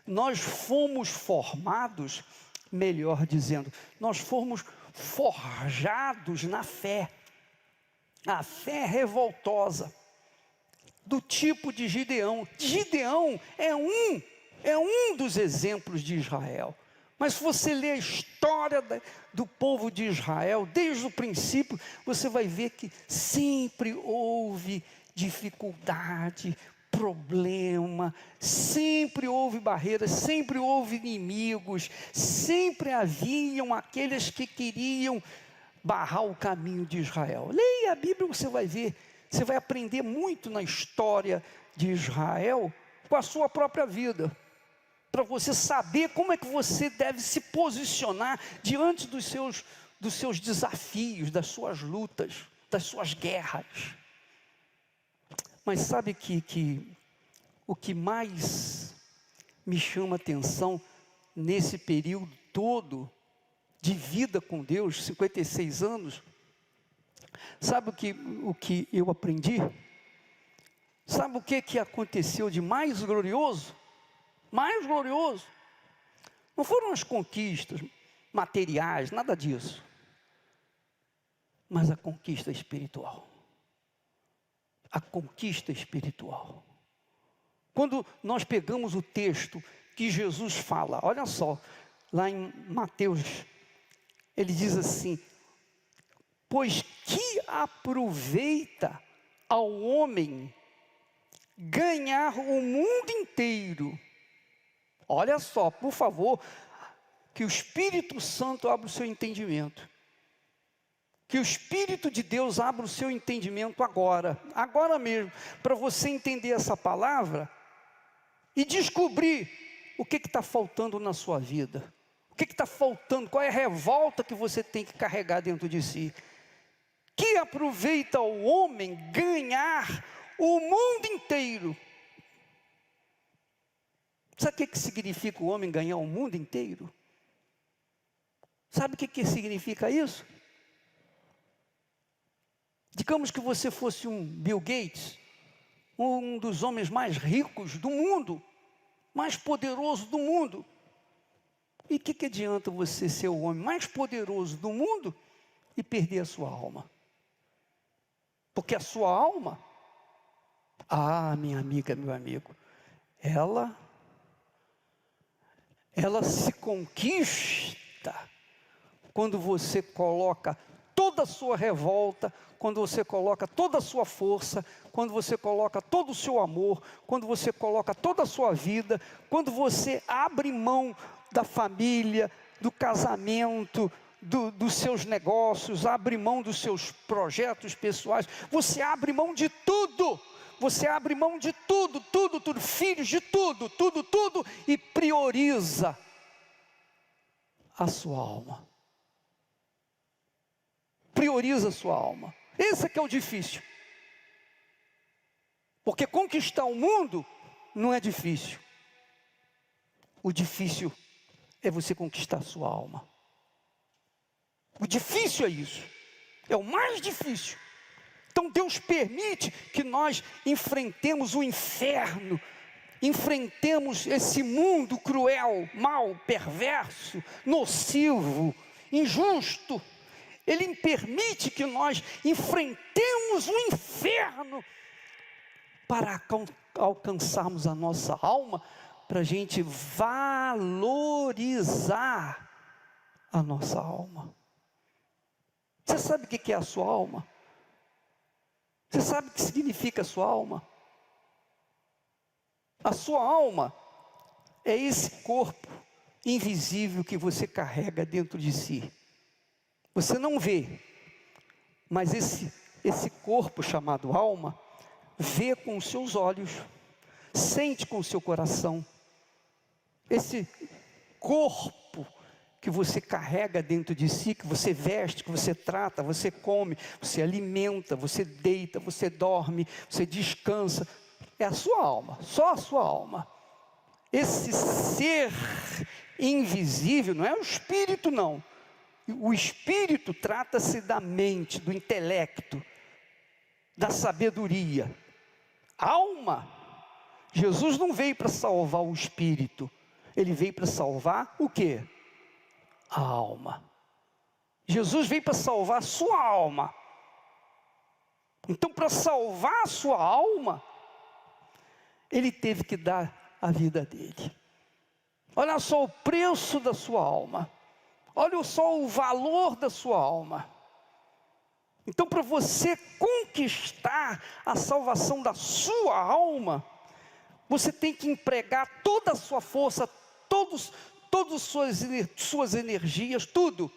nós fomos formados, melhor dizendo, nós fomos forjados na fé. A fé revoltosa, do tipo de Gideão. Gideão é um dos exemplos de Israel. Mas se você ler a história do povo de Israel, desde o princípio, você vai ver que sempre houve dificuldade, problema, sempre houve barreiras, sempre houve inimigos, sempre haviam aqueles que queriam barrar o caminho de Israel. Leia a Bíblia, você vai ver, você vai aprender muito na história de Israel com a sua própria vida, para você saber como é que você deve se posicionar diante dos seus desafios, das suas lutas, das suas guerras. Mas sabe que o que mais me chama a atenção nesse período todo de vida com Deus, 56 anos, sabe o que eu aprendi? Sabe o que aconteceu de mais glorioso? Mais glorioso, não foram as conquistas materiais, nada disso, mas a conquista espiritual. A conquista espiritual. Quando nós pegamos o texto que Jesus fala, olha só, lá em Mateus, ele diz assim: pois que aproveita ao homem ganhar o mundo inteiro. Olha só, por favor, que o Espírito Santo abra o seu entendimento. Que o Espírito de Deus abra o seu entendimento agora mesmo, para você entender essa palavra e descobrir o que está faltando na sua vida. O que está faltando, qual é a revolta que você tem que carregar dentro de si. Que aproveita o homem ganhar o mundo inteiro. Sabe o que significa o homem ganhar o mundo inteiro? Sabe o que significa isso? Digamos que você fosse um Bill Gates, um dos homens mais ricos do mundo, mais poderoso do mundo. E o que adianta você ser o homem mais poderoso do mundo e perder a sua alma? Porque a sua alma, minha amiga, meu amigo, ela se conquista quando você coloca toda a sua revolta, quando você coloca toda a sua força, quando você coloca todo o seu amor, quando você coloca toda a sua vida, quando você abre mão da família, do casamento, dos seus negócios, abre mão dos seus projetos pessoais, você abre mão de tudo. Você abre mão de tudo, filhos de tudo, e prioriza a sua alma. Prioriza a sua alma. Esse é que é o difícil. Porque conquistar o mundo não é difícil. O difícil é você conquistar a sua alma. O difícil é isso. É o mais difícil. Então Deus permite que nós enfrentemos o inferno, enfrentemos esse mundo cruel, mau, perverso, nocivo, injusto. Ele permite que nós enfrentemos o inferno para alcançarmos a nossa alma, para a gente valorizar a nossa alma. Você sabe o que é a sua alma? Você sabe o que significa a sua alma? A sua alma é esse corpo invisível que você carrega dentro de si. Você não vê, mas esse corpo chamado alma, vê com os seus olhos, sente com o seu coração. Esse corpo que você carrega dentro de si, que você veste, que você trata, você come, você alimenta, você deita, você dorme, você descansa, é a sua alma, só a sua alma. Esse ser invisível não é o espírito não. O espírito trata-se da mente, do intelecto, da sabedoria. A alma, Jesus não veio para salvar o espírito, ele veio para salvar o quê? A alma. Jesus veio para salvar a sua alma. Então, para salvar a sua alma, ele teve que dar a vida dele. Olha só o preço da sua alma. Olha só o valor da sua alma. Então, para você conquistar a salvação da sua alma, você tem que empregar toda a sua força, todas suas energias, tudo.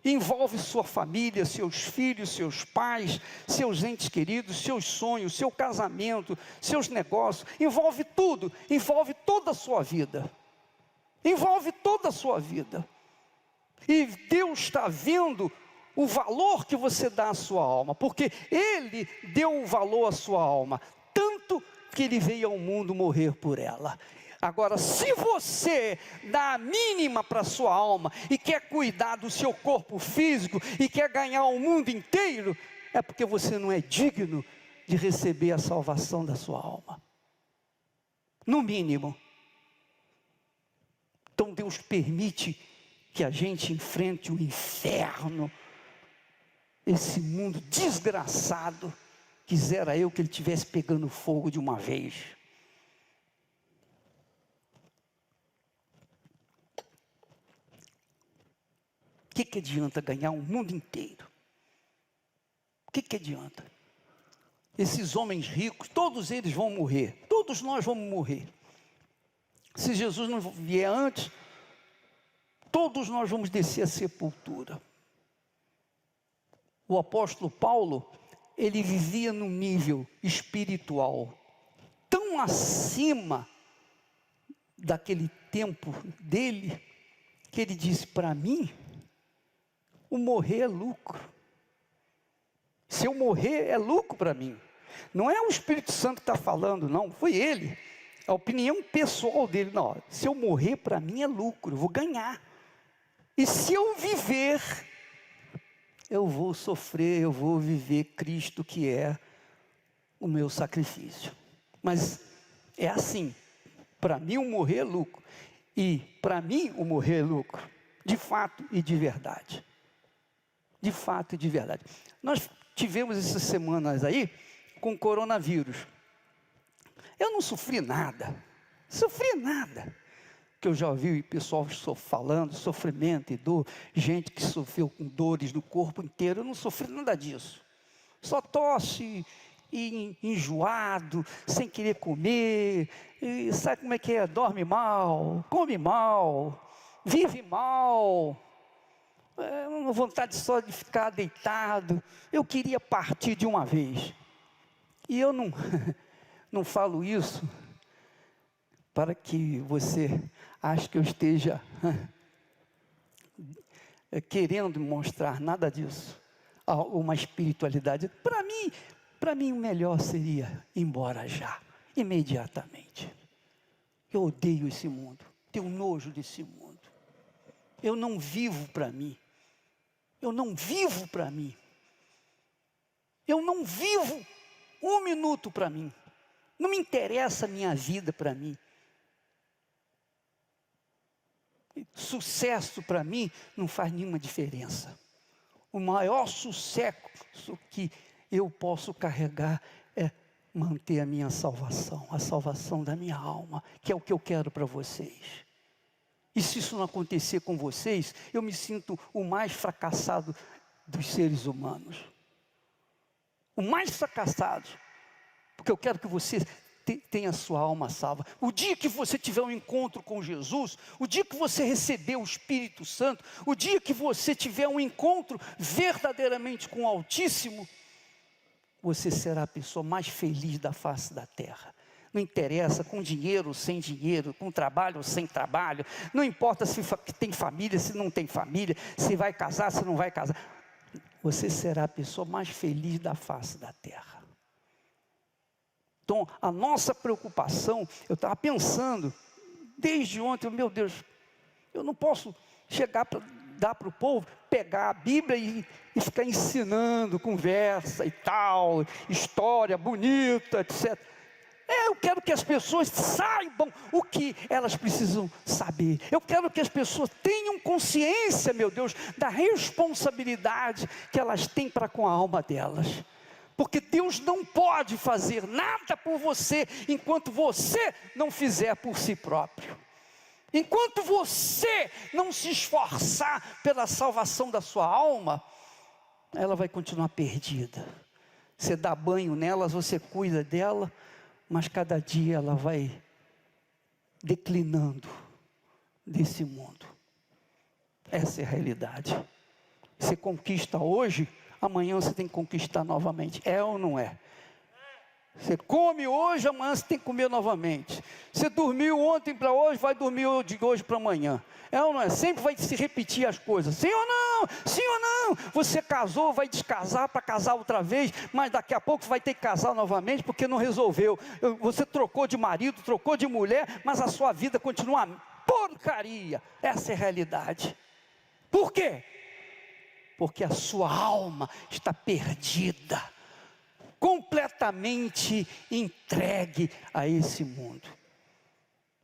Envolve sua família, seus filhos, seus pais, seus entes queridos, seus sonhos, seu casamento, seus negócios. Envolve tudo, envolve toda a sua vida. Envolve toda a sua vida. E Deus está vendo o valor que você dá à sua alma, porque Ele deu o valor à sua alma, tanto que Ele veio ao mundo morrer por ela. Agora, se você dá a mínima para a sua alma e quer cuidar do seu corpo físico e quer ganhar o mundo inteiro, é porque você não é digno de receber a salvação da sua alma. No mínimo. Então Deus permite que a gente enfrente o inferno, esse mundo desgraçado. Quisera eu que ele estivesse pegando fogo de uma vez. O que adianta ganhar um mundo inteiro? O que adianta? Esses homens ricos, todos eles vão morrer. Todos nós vamos morrer. Se Jesus não vier antes, todos nós vamos descer à sepultura. O apóstolo Paulo, ele vivia num nível espiritual tão acima daquele tempo dele, que ele disse: para mim, o morrer é lucro. Se eu morrer, é lucro para mim. Não é o Espírito Santo que está falando, não, foi ele. A opinião pessoal dele: não, se eu morrer, para mim é lucro, eu vou ganhar. E se eu viver, eu vou sofrer, eu vou viver Cristo, que é o meu sacrifício. Mas é assim, para mim o morrer é lucro. E para mim o morrer é lucro, de fato e de verdade. De fato e de verdade. Nós tivemos essas semanas aí com coronavírus. Eu não sofri nada, que eu já ouvi pessoal falando, sofrimento e dor, gente que sofreu com dores no corpo inteiro. Eu não sofri nada disso, só tosse e enjoado, sem querer comer, e sabe como é que é? Dorme mal, come mal, vive mal, uma vontade só de ficar deitado. Eu queria partir de uma vez, e eu não falo isso para que você ache que eu esteja querendo mostrar nada disso, uma espiritualidade. Para mim o melhor seria ir embora já, imediatamente. Eu odeio esse mundo, tenho nojo desse mundo. Eu não vivo para mim, eu não vivo para mim, eu não vivo um minuto para mim. Não me interessa a minha vida para mim. Sucesso para mim não faz nenhuma diferença. O maior sucesso que eu posso carregar é manter a minha salvação, a salvação da minha alma, que é o que eu quero para vocês. E se isso não acontecer com vocês, eu me sinto o mais fracassado dos seres humanos. O mais fracassado. Porque eu quero que você tenha a sua alma salva. O dia que você tiver um encontro com Jesus, o dia que você receber o Espírito Santo, o dia que você tiver um encontro verdadeiramente com o Altíssimo, você será a pessoa mais feliz da face da terra. Não interessa, com dinheiro ou sem dinheiro, com trabalho ou sem trabalho, não importa se tem família, se não tem família, se vai casar, se não vai casar. Você será a pessoa mais feliz da face da terra. Então, a nossa preocupação, eu estava pensando, desde ontem, meu Deus, eu não posso chegar para dar para o povo, pegar a Bíblia e ficar ensinando, conversa e tal, história bonita, etc. Eu quero que as pessoas saibam o que elas precisam saber. Eu quero que as pessoas tenham consciência, meu Deus, da responsabilidade que elas têm para com a alma delas. Porque Deus não pode fazer nada por você enquanto você não fizer por si próprio. Enquanto você não se esforçar pela salvação da sua alma, ela vai continuar perdida. Você dá banho nela, você cuida dela, mas cada dia ela vai declinando desse mundo. Essa é a realidade. Você conquista hoje, amanhã você tem que conquistar novamente. É ou não é? Você come hoje, amanhã você tem que comer novamente. Você dormiu ontem para hoje, vai dormir de hoje para amanhã. É ou não é? Sempre vai se repetir as coisas. Sim ou não? Sim ou não? Você casou, vai descasar para casar outra vez, mas daqui a pouco vai ter que casar novamente porque não resolveu. Você trocou de marido, trocou de mulher, mas a sua vida continua porcaria. Essa é a realidade. Por quê? Porque a sua alma está perdida, completamente entregue a esse mundo.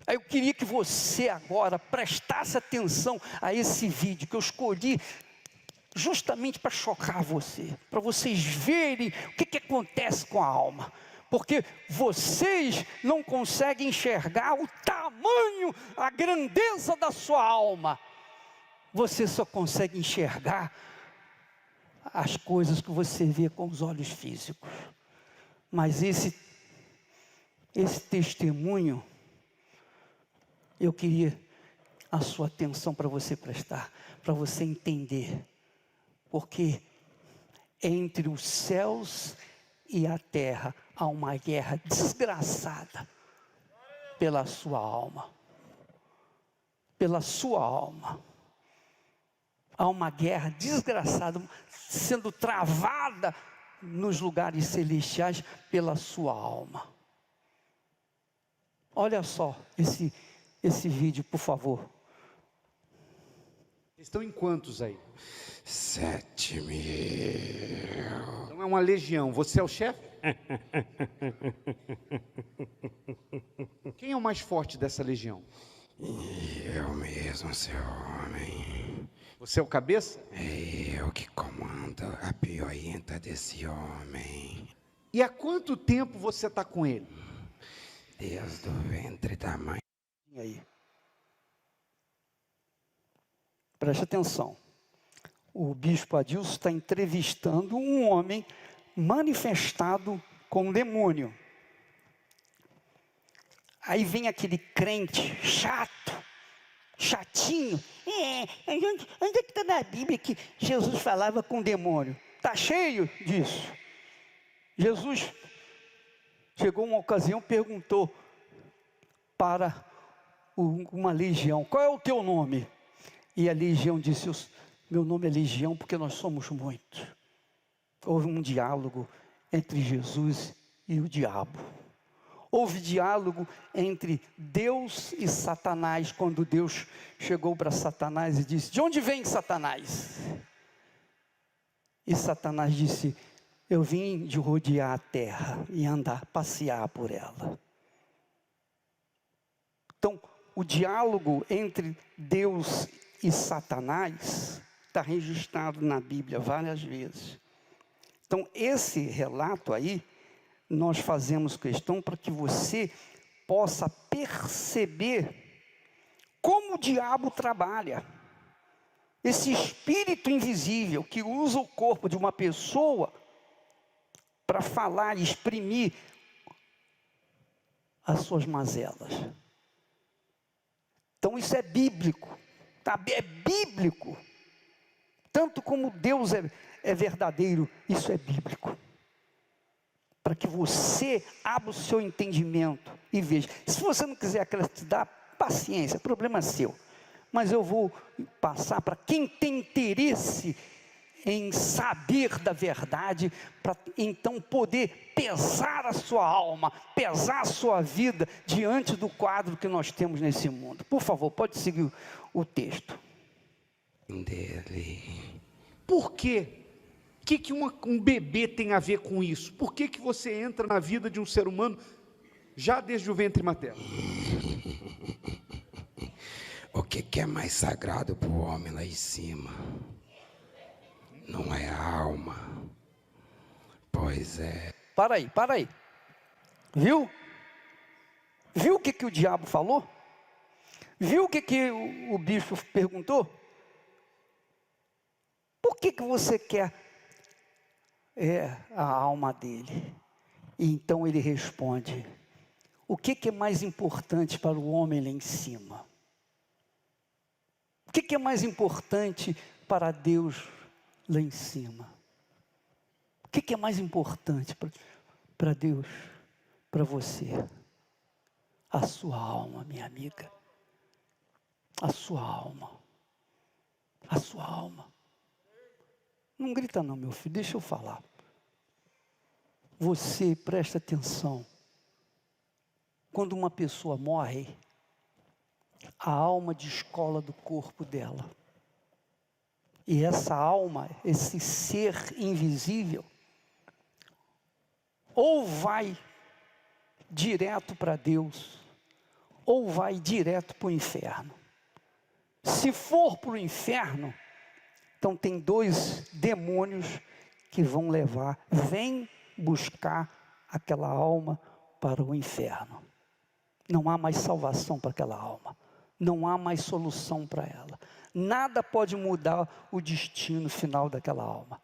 Aí eu queria que você agora prestasse atenção a esse vídeo que eu escolhi justamente para chocar você, para vocês verem o que acontece com a alma. Porque vocês não conseguem enxergar o tamanho, a grandeza da sua alma. Você só consegue enxergar as coisas que você vê com os olhos físicos. Mas esse testemunho, eu queria a sua atenção para você prestar, para você entender. Porque entre os céus e a terra há uma guerra desgraçada pela sua alma. Pela sua alma. Há uma guerra desgraçada sendo travada nos lugares celestiais pela sua alma. Olha só esse vídeo, por favor. Estão em quantos aí? 7.000. Então é uma legião. Você é o chefe? Quem é o mais forte dessa legião? Eu mesmo, seu homem. Você é o cabeça? É eu que comando a piointa desse homem. E há quanto tempo você está com ele? Desde o ventre da mãe. E aí? Preste atenção. O bispo Adilson está entrevistando um homem manifestado com um demônio. Aí vem aquele crente chatinho. Onde é que está na Bíblia que Jesus falava com o demônio? Está cheio disso. Jesus chegou uma ocasião, perguntou para uma legião: qual é o teu nome? E a legião disse: meu nome é Legião porque nós somos muitos. Houve um diálogo entre Jesus e o diabo. Houve diálogo entre Deus e Satanás, quando Deus chegou para Satanás e disse: de onde vem Satanás? E Satanás disse: eu vim de rodear a terra e andar, passear por ela. Então, o diálogo entre Deus e Satanás está registrado na Bíblia várias vezes. Então, esse relato aí, nós fazemos questão para que você possa perceber como o diabo trabalha. Esse espírito invisível que usa o corpo de uma pessoa para falar e exprimir as suas mazelas. Então isso é bíblico, tá? É bíblico. Tanto como Deus é verdadeiro, isso é bíblico. Para que você abra o seu entendimento e veja. Se você não quiser acreditar, paciência, problema seu. Mas eu vou passar para quem tem interesse em saber da verdade, para então poder pesar a sua alma, pesar a sua vida diante do quadro que nós temos nesse mundo. Por favor, pode seguir o texto. Dele. Por quê? O que um bebê tem a ver com isso? Por que você entra na vida de um ser humano já desde o ventre materno? O que é mais sagrado para o homem lá em cima? Não é a alma. Pois é. Para aí. Viu? Viu o que o diabo falou? Viu o que o bicho perguntou? Por que você quer a alma dele? E então ele responde: o que é mais importante para o homem lá em cima? O que é mais importante para Deus lá em cima? O que é mais importante para Deus, para você? A sua alma, minha amiga. A sua alma. A sua alma. Não grita não, meu filho, deixa eu falar. Você presta atenção. Quando uma pessoa morre, a alma descola do corpo dela. E essa alma, esse ser invisível, ou vai direto para Deus, ou vai direto para o inferno. Se for para o inferno, então tem 2 demônios que vão levar, vem buscar aquela alma para o inferno. Não há mais salvação para aquela alma. Não há mais solução para ela. Nada pode mudar o destino final daquela alma.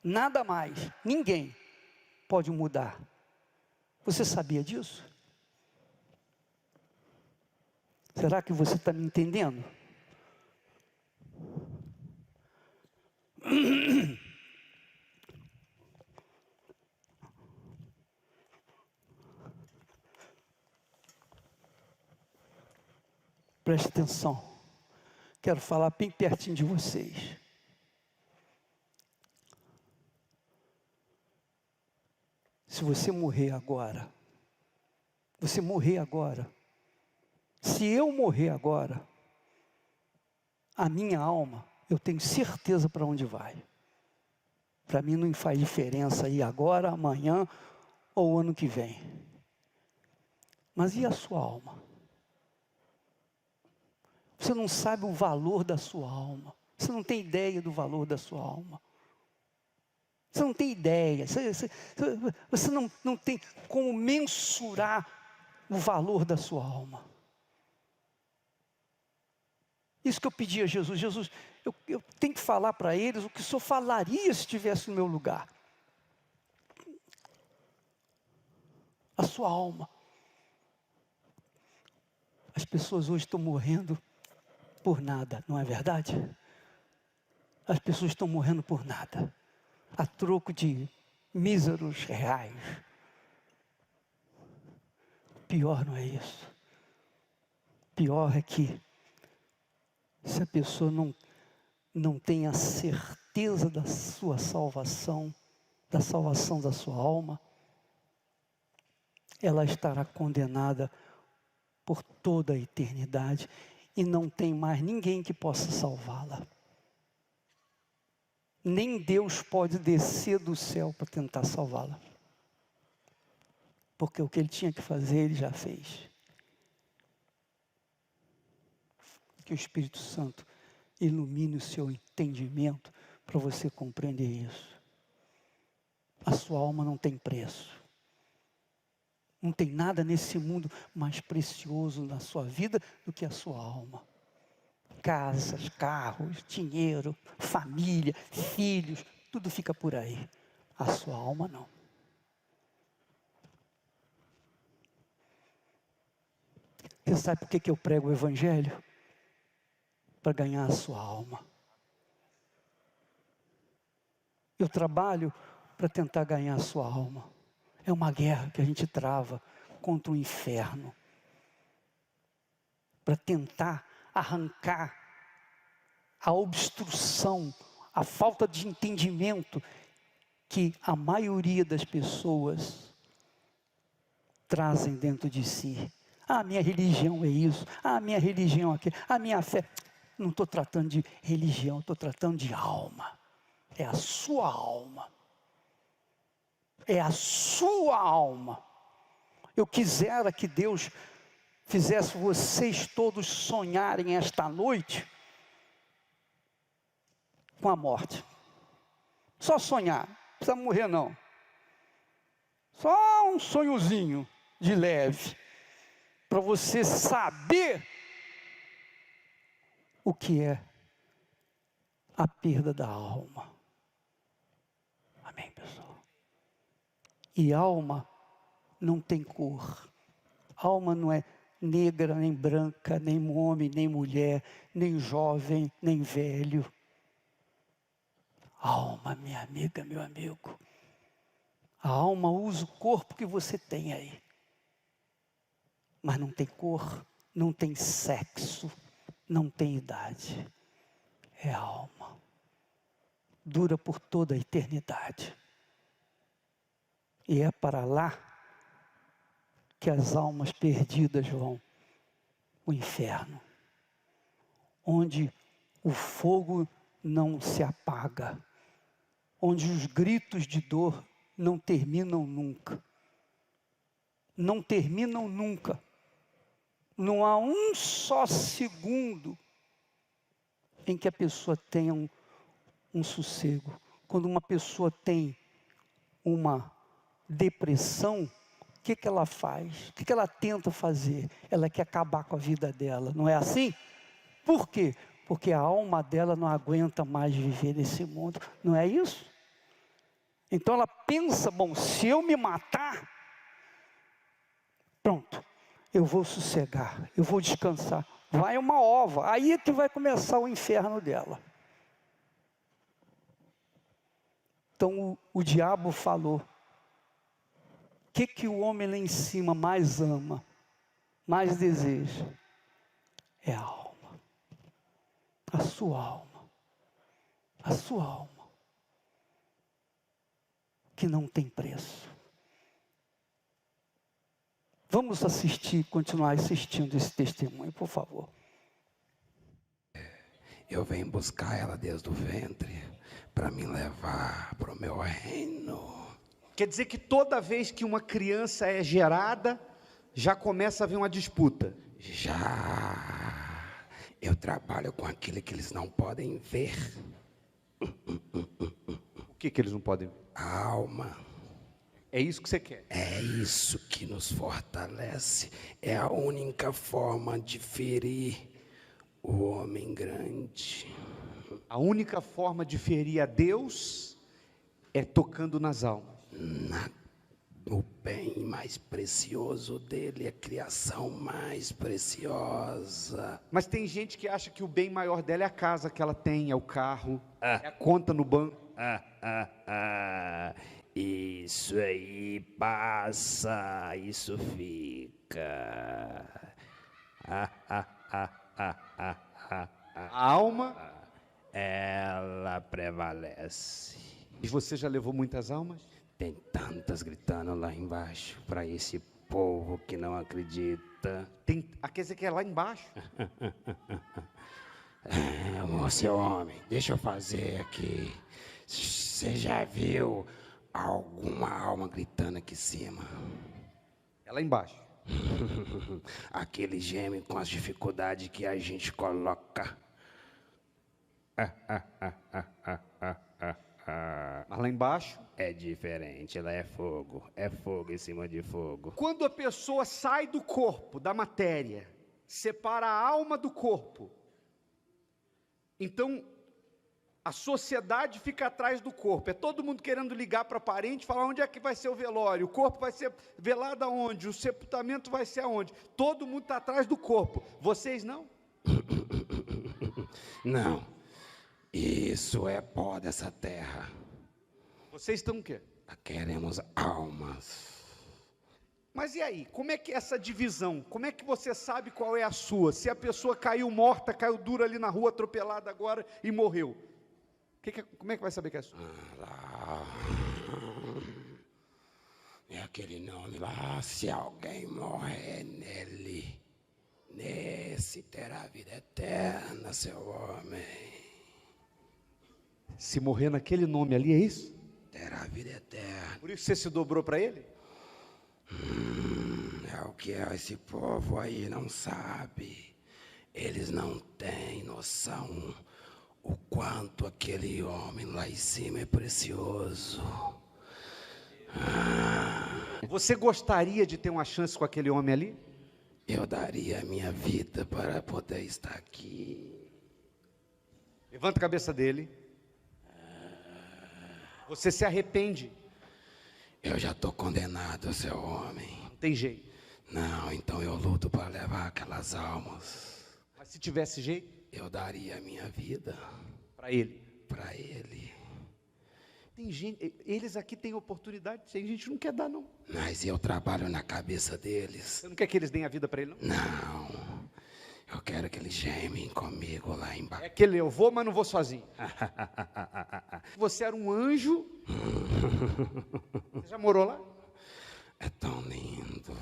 Nada mais. Ninguém pode mudar. Você sabia disso? Será que você está me entendendo? Preste atenção. Quero falar bem pertinho de vocês. Se você morrer agora, se eu morrer agora, a minha alma, eu tenho certeza para onde vai. Para mim não faz diferença ir agora, amanhã ou ano que vem. Mas e a sua alma? Você não sabe o valor da sua alma. Você não tem ideia do valor da sua alma. Você não tem ideia. Você não tem como mensurar o valor da sua alma. Isso que eu pedi a Jesus. Jesus, eu tenho que falar para eles o que o Senhor falaria se estivesse no meu lugar. A sua alma. As pessoas hoje estão morrendo por nada, não é verdade? As pessoas estão morrendo por nada, a troco de míseros reais. Pior não é isso. Pior é que se a pessoa não tem a certeza da sua salvação, da salvação da sua alma, ela estará condenada por toda a eternidade e não tem mais ninguém que possa salvá-la. Nem Deus pode descer do céu para tentar salvá-la. Porque o que Ele tinha que fazer, Ele já fez. Que o Espírito Santo ilumine o seu entendimento para você compreender isso. A sua alma não tem preço. Não tem nada nesse mundo mais precioso na sua vida do que a sua alma. Casas, carros, dinheiro, família, filhos, tudo fica por aí. A sua alma não. Você sabe por que eu prego o Evangelho? Para ganhar a sua alma. Eu trabalho para tentar ganhar a sua alma. É uma guerra que a gente trava contra o inferno. Para tentar arrancar a obstrução, a falta de entendimento que a maioria das pessoas trazem dentro de si. Ah, minha religião é isso. Ah, minha religião é aquilo. Ah, minha fé. Não estou tratando de religião, estou tratando de alma. É a sua alma. É a sua alma. Eu quisera que Deus fizesse vocês todos sonharem esta noite com a morte. Só sonhar, não precisa morrer não. Só um sonhozinho de leve, para você saber o que é a perda da alma. Amém, pessoal? E alma não tem cor. Alma não é negra, nem branca, nem homem, nem mulher, nem jovem, nem velho. Alma, minha amiga, meu amigo. A alma usa o corpo que você tem aí. Mas não tem cor, não tem sexo, não tem idade. É alma. Dura por toda a eternidade. E é para lá que as almas perdidas vão. O inferno. Onde o fogo não se apaga. Onde os gritos de dor não terminam nunca. Não terminam nunca. Não há um só segundo em que a pessoa tenha um sossego. Quando uma pessoa tem uma depressão, o que ela faz? O que ela tenta fazer? Ela quer acabar com a vida dela, não é assim? Por quê? Porque a alma dela não aguenta mais viver nesse mundo, não é isso? Então ela pensa, bom, se eu me matar, pronto, eu vou sossegar, eu vou descansar. Vai uma ova, aí é que vai começar o inferno dela. Então o diabo falou, o que o homem lá em cima mais ama, mais deseja? É a alma. A sua alma. A sua alma. Que não tem preço. Vamos continuar assistindo esse testemunho, por favor. Eu venho buscar ela desde o ventre para me levar para o meu reino. Quer dizer que toda vez que uma criança é gerada, já começa a haver uma disputa. Já eu trabalho com aquilo que eles não podem ver. O que eles não podem ver? A alma. É isso que você quer? É isso que nos fortalece. É a única forma de ferir o homem grande. A única forma de ferir a Deus é tocando nas almas. O bem mais precioso dele, a criação mais preciosa. Mas tem gente que acha que o bem maior dela é a casa que ela tem, é o carro, é a conta no banco. Isso aí passa, isso fica. A alma, Ela prevalece. e você já levou muitas almas? Tem tantas gritando lá embaixo para esse povo que não acredita. Quer dizer que é lá embaixo? Seu homem, deixa eu fazer aqui. Você já viu alguma alma gritando aqui em cima? É lá embaixo. Aquele geme com as dificuldades que a gente coloca. Mas lá embaixo É diferente, ela é fogo em cima de fogo. quando a pessoa sai do corpo, da matéria, separa a alma do corpo, então a sociedade fica atrás do corpo. É todo mundo querendo ligar para parente, falar onde é que vai ser o velório, o corpo vai ser velado aonde, o sepultamento vai ser aonde. Todo mundo está atrás do corpo. Vocês não? Não, isso é pó dessa terra. Vocês estão o quê? Queremos almas. Mas e aí, como é que é essa divisão? Como é que você sabe qual é a sua? Se a pessoa caiu morta, caiu dura ali na rua, atropelada agora e morreu, como é que vai saber que é a sua? É aquele nome lá, se alguém morrer nesse terá vida eterna, seu homem. Se morrer naquele nome ali, é isso? Terá vida eterna. Por isso você se dobrou para ele? É o que esse povo aí não sabe. Eles não têm noção o quanto aquele homem lá em cima é precioso. Você gostaria de ter uma chance com aquele homem ali? Eu daria a minha vida para poder estar aqui. Levanta a cabeça dele. Você se arrepende. Eu já estou condenado, seu homem. Não tem jeito. Não, então eu luto para levar aquelas almas. Mas se tivesse jeito, Eu daria a minha vida para ele. para ele. Tem gente, eles aqui têm oportunidade, tem gente que não quer dar, não. Mas eu trabalho na cabeça deles. Você não quer que eles deem a vida para ele, não? Não. Eu quero que eles gemem comigo lá embaixo. É aquele, eu vou, mas não vou sozinho. Você era um anjo. Você já morou lá? É tão lindo.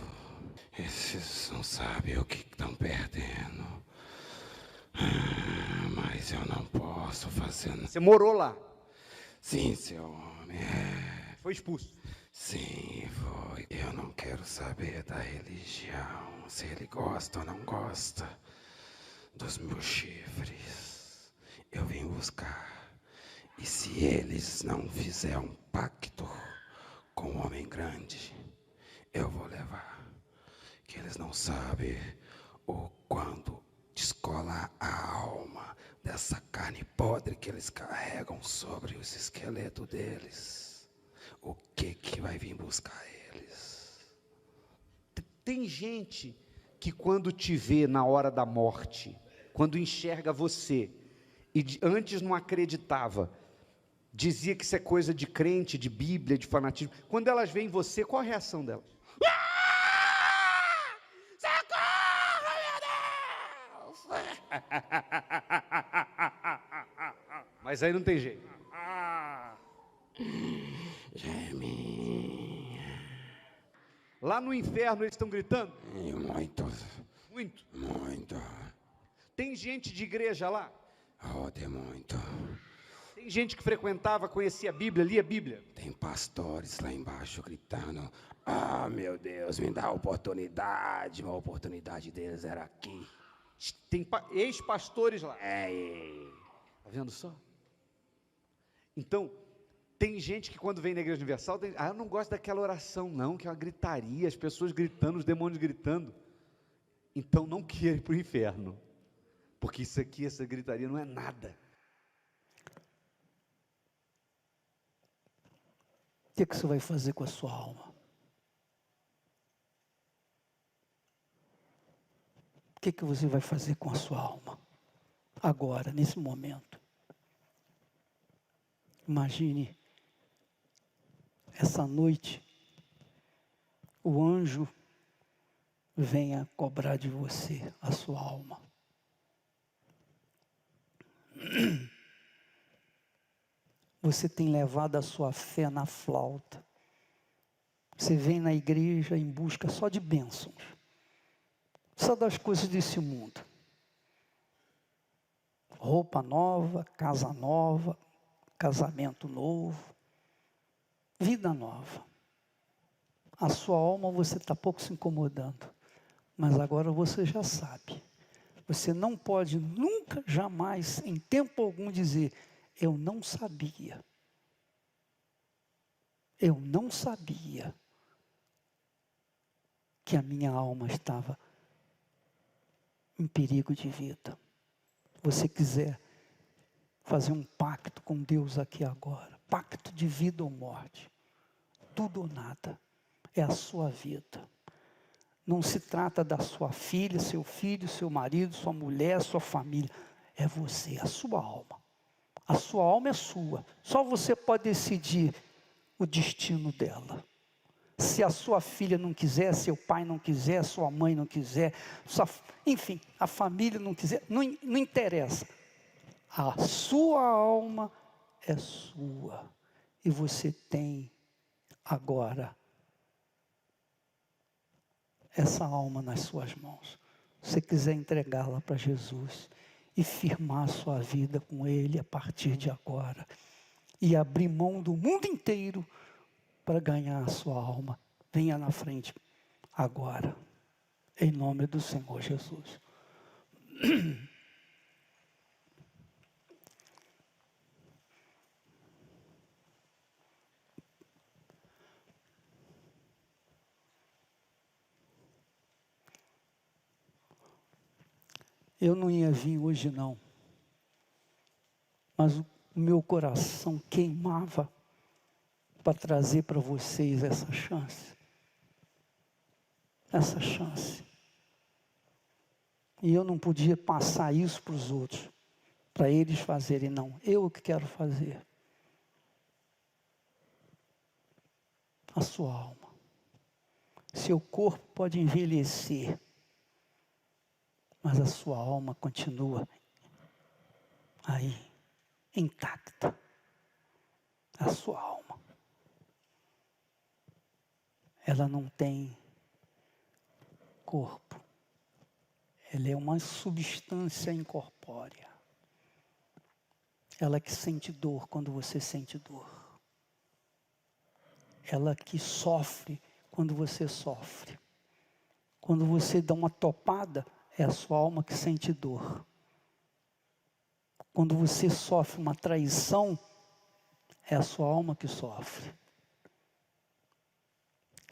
Esses não sabem o que estão perdendo. Mas eu não posso fazer. Você morou lá. Sim, seu homem. Foi expulso. Sim, foi. Eu não quero saber da religião. Se ele gosta ou não gosta dos meus chifres. Eu vim buscar. E se eles não fizerem um pacto com o homem grande, eu vou levar. Que eles não sabem o quando descolar a alma dessa carne podre que eles carregam sobre os esqueletos deles. O que vai vir buscar eles? Tem gente que quando te vê na hora da morte, quando enxerga você, e antes não acreditava, dizia que isso é coisa de crente, de Bíblia, de fanatismo. Quando elas veem você, qual a reação delas? Mas aí não tem jeito. Geme. Lá no inferno eles estão gritando? E muito, Muito. muito. Tem gente de igreja lá? Oh, tem muito. Tem gente que frequentava, conhecia a Bíblia, lia a Bíblia? Tem pastores lá embaixo gritando: ah, meu Deus, me dá a oportunidade. A oportunidade deles era aqui. Tem ex-pastores lá. Tá Está vendo só? Então, tem gente que quando vem na Igreja Universal, eu não gosto daquela oração não, que é uma gritaria, as pessoas gritando, os demônios gritando. Então não queira ir para o inferno, porque isso aqui, essa gritaria não é nada. O que você vai fazer com a sua alma? O que você vai fazer com a sua alma? Agora, nesse momento. Imagine, essa noite, o anjo venha cobrar de você a sua alma. Você tem levado a sua fé na flauta. Você vem na igreja em busca só de bênçãos. Só das coisas desse mundo. Roupa nova, casa nova, casamento novo, vida nova. A sua alma você está pouco se incomodando. Mas agora você já sabe. Você não pode nunca, jamais, em tempo algum dizer: eu não sabia. Eu não sabia que a minha alma estava em perigo de vida. Você quiser fazer um pacto com Deus aqui agora, pacto de vida ou morte, tudo ou nada, é a sua vida. Não se trata da sua filha, seu marido, sua mulher, sua família, é você, a sua alma. A sua alma é sua, só você pode decidir o destino dela. Se a sua filha não quiser, seu pai não quiser, sua mãe não quiser, enfim, a família não quiser, não interessa. A sua alma é sua. E você tem agora essa alma nas suas mãos. Se você quiser entregá-la para Jesus e firmar a sua vida com Ele a partir de agora. E abrir mão do mundo inteiro para ganhar a sua alma. Venha na frente agora. Em nome do Senhor Jesus. Eu não ia vir hoje não, mas o meu coração queimava para trazer para vocês essa chance. Essa chance. E eu não podia passar isso para os outros, para eles fazerem, não. Eu que quero fazer. A sua alma. Seu corpo pode envelhecer, mas a sua alma continua aí, intacta. A sua alma. Ela não tem corpo. Ela é uma substância incorpórea. Ela que sente dor quando você sente dor. Ela que sofre quando você sofre. Quando você dá uma topada, é a sua alma que sente dor. Quando você sofre uma traição, é a sua alma que sofre.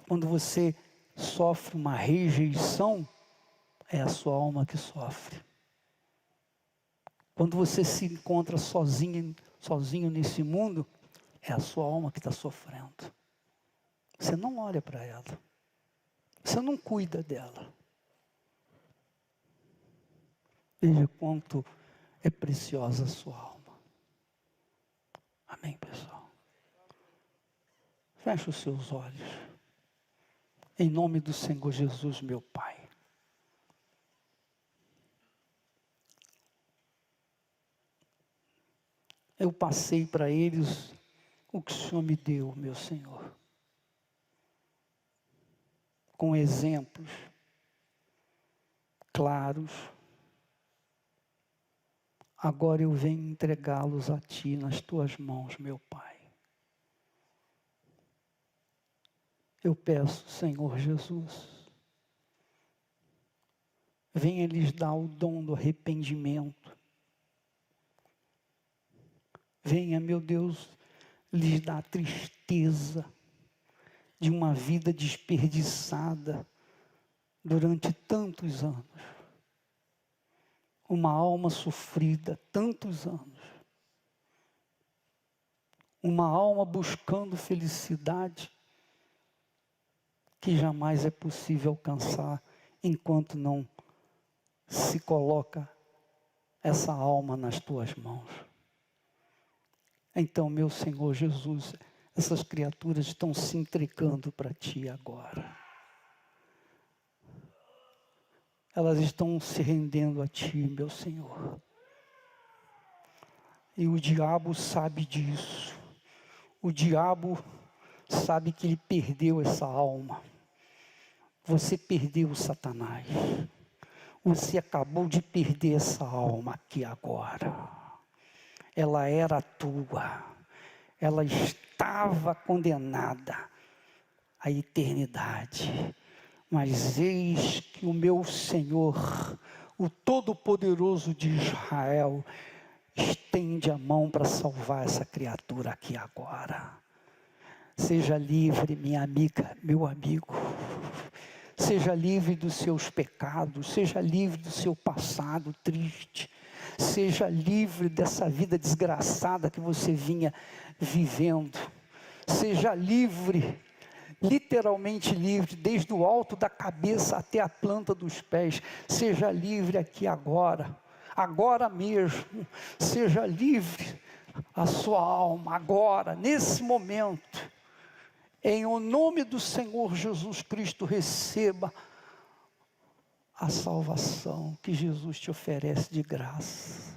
Quando você sofre uma rejeição, é a sua alma que sofre. Quando você se encontra sozinho nesse mundo, é a sua alma que está sofrendo. Você não olha para ela. Você não cuida dela. Veja quanto é preciosa a sua alma. Amém, pessoal? Feche os seus olhos. Em nome do Senhor Jesus, meu Pai. Eu passei para eles o que o Senhor me deu, meu Senhor. Com exemplos claros. Agora eu venho entregá-los a Ti nas Tuas mãos, meu Pai. Eu peço, Senhor Jesus, venha lhes dar o dom do arrependimento. Venha, meu Deus, lhes dar a tristeza de uma vida desperdiçada durante tantos anos. Uma alma sofrida tantos anos. Uma alma buscando felicidade que jamais é possível alcançar enquanto não se coloca essa alma nas tuas mãos. Então, meu Senhor Jesus, essas criaturas estão se entregando para Ti agora. Elas estão se rendendo a Ti, meu Senhor. E o diabo sabe disso. O diabo sabe que ele perdeu essa alma. Você perdeu, Satanás. Você acabou de perder essa alma aqui agora. Ela era tua. Ela estava condenada à eternidade. Mas eis que o meu Senhor, o Todo-Poderoso de Israel, estende a mão para salvar essa criatura aqui agora. Seja livre, minha amiga, meu amigo. Seja livre dos seus pecados, seja livre do seu passado triste. Seja livre dessa vida desgraçada que você vinha vivendo. Seja livre, literalmente livre, desde o alto da cabeça até a planta dos pés. Seja livre aqui agora, agora mesmo. Seja livre a sua alma agora, nesse momento. Em o nome do Senhor Jesus Cristo, receba a salvação que Jesus te oferece de graça.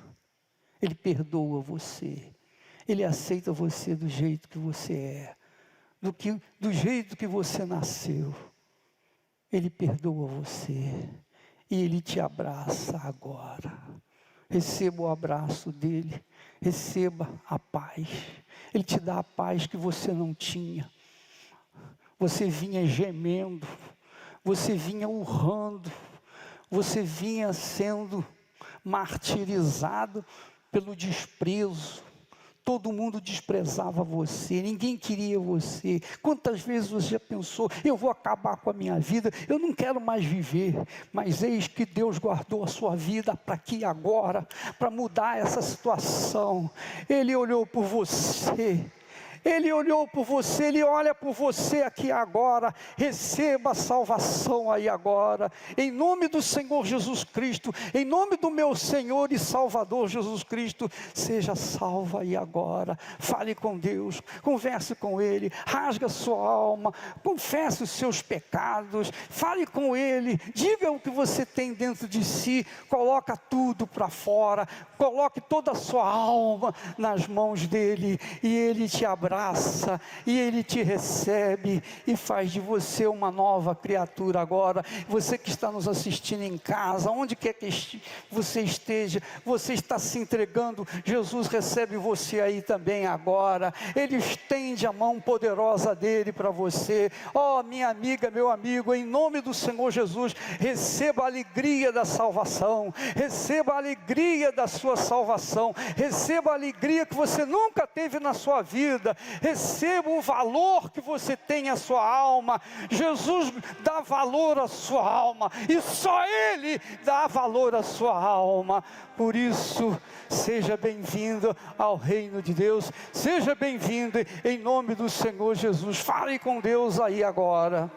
Ele perdoa você. Ele aceita você do jeito que você é. Do jeito que você nasceu. Ele perdoa você. E Ele te abraça agora. Receba o abraço dEle. Receba a paz. Ele te dá a paz que você não tinha. Você vinha gemendo. Você vinha urrando. Você vinha sendo martirizado pelo desprezo. todo mundo desprezava você, ninguém queria você. Quantas vezes você já pensou, eu vou acabar com a minha vida, eu não quero mais viver, mas eis que Deus guardou a sua vida para aqui e agora, para mudar essa situação. Ele olhou por você. Ele olhou por você, Ele olha por você aqui agora. Receba a salvação aí agora, em nome do Senhor Jesus Cristo, em nome do meu Senhor e Salvador Jesus Cristo. Seja salvo aí agora. Fale com Deus, converse com Ele, rasga a sua alma, confesse os seus pecados, fale com Ele, diga o que você tem dentro de si, coloca tudo para fora, coloque toda a sua alma nas mãos dEle, e Ele te abraça, e Ele te recebe, e faz de você uma nova criatura agora. Você que está nos assistindo em casa, onde quer que você esteja, você está se entregando, Jesus recebe você aí também agora. Ele estende a mão poderosa dEle para você. Oh, minha amiga, meu amigo, em nome do Senhor Jesus, receba a alegria da salvação, receba a alegria da sua salvação, receba a alegria que você nunca teve na sua vida, receba o valor que você tem à sua alma. Jesus dá valor à sua alma, e só Ele dá valor à sua alma. Por isso, seja bem-vindo ao reino de Deus, seja bem-vindo em nome do Senhor Jesus. Fale com Deus aí agora.